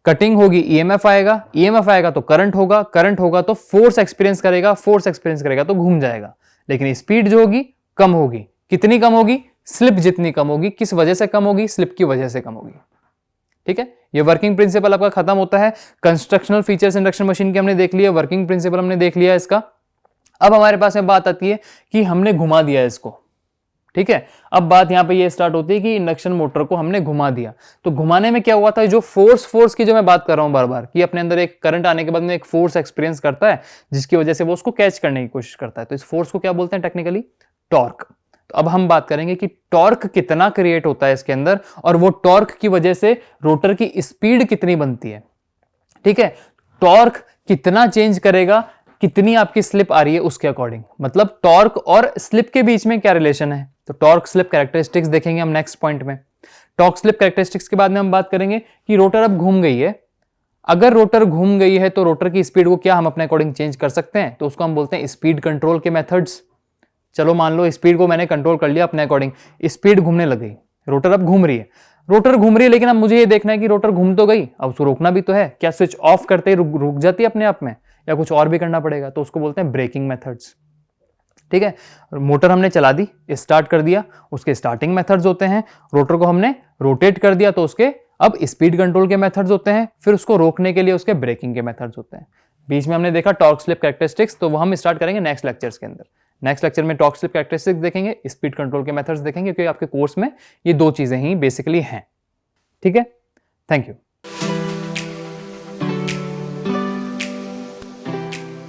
कटिंग होगी, EMF आएगा, EMF आएगा तो करंट होगा, करंट होगा तो फोर्स एक्सपीरियंस करेगा, फोर्स एक्सपीरियंस करेगा तो घूम जाएगा। लेकिन स्पीड जो होगी कम होगी, कितनी कम होगी, स्लिप जितनी कम होगी। किस वजह से कम होगी, स्लिप की वजह से कम होगी। ठीक है, ये वर्किंग प्रिंसिपल आपका खत्म होता है। कंस्ट्रक्शनल फीचर्स इंडक्शन मशीन के हमने देख लिया, वर्किंग प्रिंसिपल हमने देख लिया इसका। अब हमारे पास में बात आती है कि हमने घुमा दिया इसको। ठीक है, अब बात यहां पे ये स्टार्ट होती है कि इंडक्शन मोटर को हमने घुमा दिया, तो घुमाने में क्या हुआ था, जो फोर्स की जो मैं बात कर रहा हूं बार बार, कि अपने अंदर एक करंट आने के बाद में एक फोर्स एक्सपीरियंस करता है जिसकी वजह से वो उसको कैच करने की कोशिश करता है। तो इस फोर्स को क्या बोलते हैं टेक्निकली, टॉर्क। तो अब हम बात करेंगे कि टॉर्क कितना क्रिएट होता है इसके अंदर, और वो टॉर्क की वजह से रोटर की स्पीड कितनी बनती है। ठीक है, टॉर्क कितना चेंज करेगा, कितनी आपकी स्लिप आ रही है उसके अकॉर्डिंग, मतलब टॉर्क और स्लिप के बीच में क्या रिलेशन है। तो टॉर्क स्लिप कैरेक्टरिस्टिक्स देखेंगे हम नेक्स्ट पॉइंट में। टॉर्क स्लिप कैरेक्टरिस्टिक्स के बाद में हम बात करेंगे कि रोटर अब घूम गई है। अगर रोटर घूम गई है तो रोटर की स्पीड को क्या हम अपने अकॉर्डिंग चेंज कर सकते हैं, तो उसको हम बोलते हैं स्पीड कंट्रोल के मेथड्स। चलो मान लो स्पीड को मैंने कंट्रोल कर लिया अपने अकॉर्डिंग, स्पीड घूमने लग गई, रोटर अब घूम रही है, रोटर घूम रही है, लेकिन अब मुझे ये देखना है कि रोटर घूम तो गई, अब उसको रोकना भी तो है। क्या स्विच ऑफ करते ही रुक जाती है अपने आप में, या कुछ और भी करना पड़ेगा, तो उसको बोलते हैं ब्रेकिंग मेथड्स। ठीक है, मोटर हमने चला दी, स्टार्ट कर दिया, उसके स्टार्टिंग मेथड्स होते हैं। रोटर को हमने रोटेट कर दिया तो उसके अब स्पीड कंट्रोल के मेथड्स होते हैं। फिर उसको रोकने के लिए उसके ब्रेकिंग के मेथड्स होते हैं। बीच में हमने देखा टॉर्क स्लिप कैरेक्टरिस्टिक्स, तो वो हम स्टार्ट करेंगे नेक्स्ट लेक्चर्स के अंदर। नेक्स्ट लेक्चर में टॉर्क स्लिप कैरेक्टरिस्टिक्स देखेंगे, स्पीड कंट्रोल के मेथड्स देखेंगे, क्योंकि आपके कोर्स में ये दो चीजें ही बेसिकली हैं। ठीक है, थैंक यू।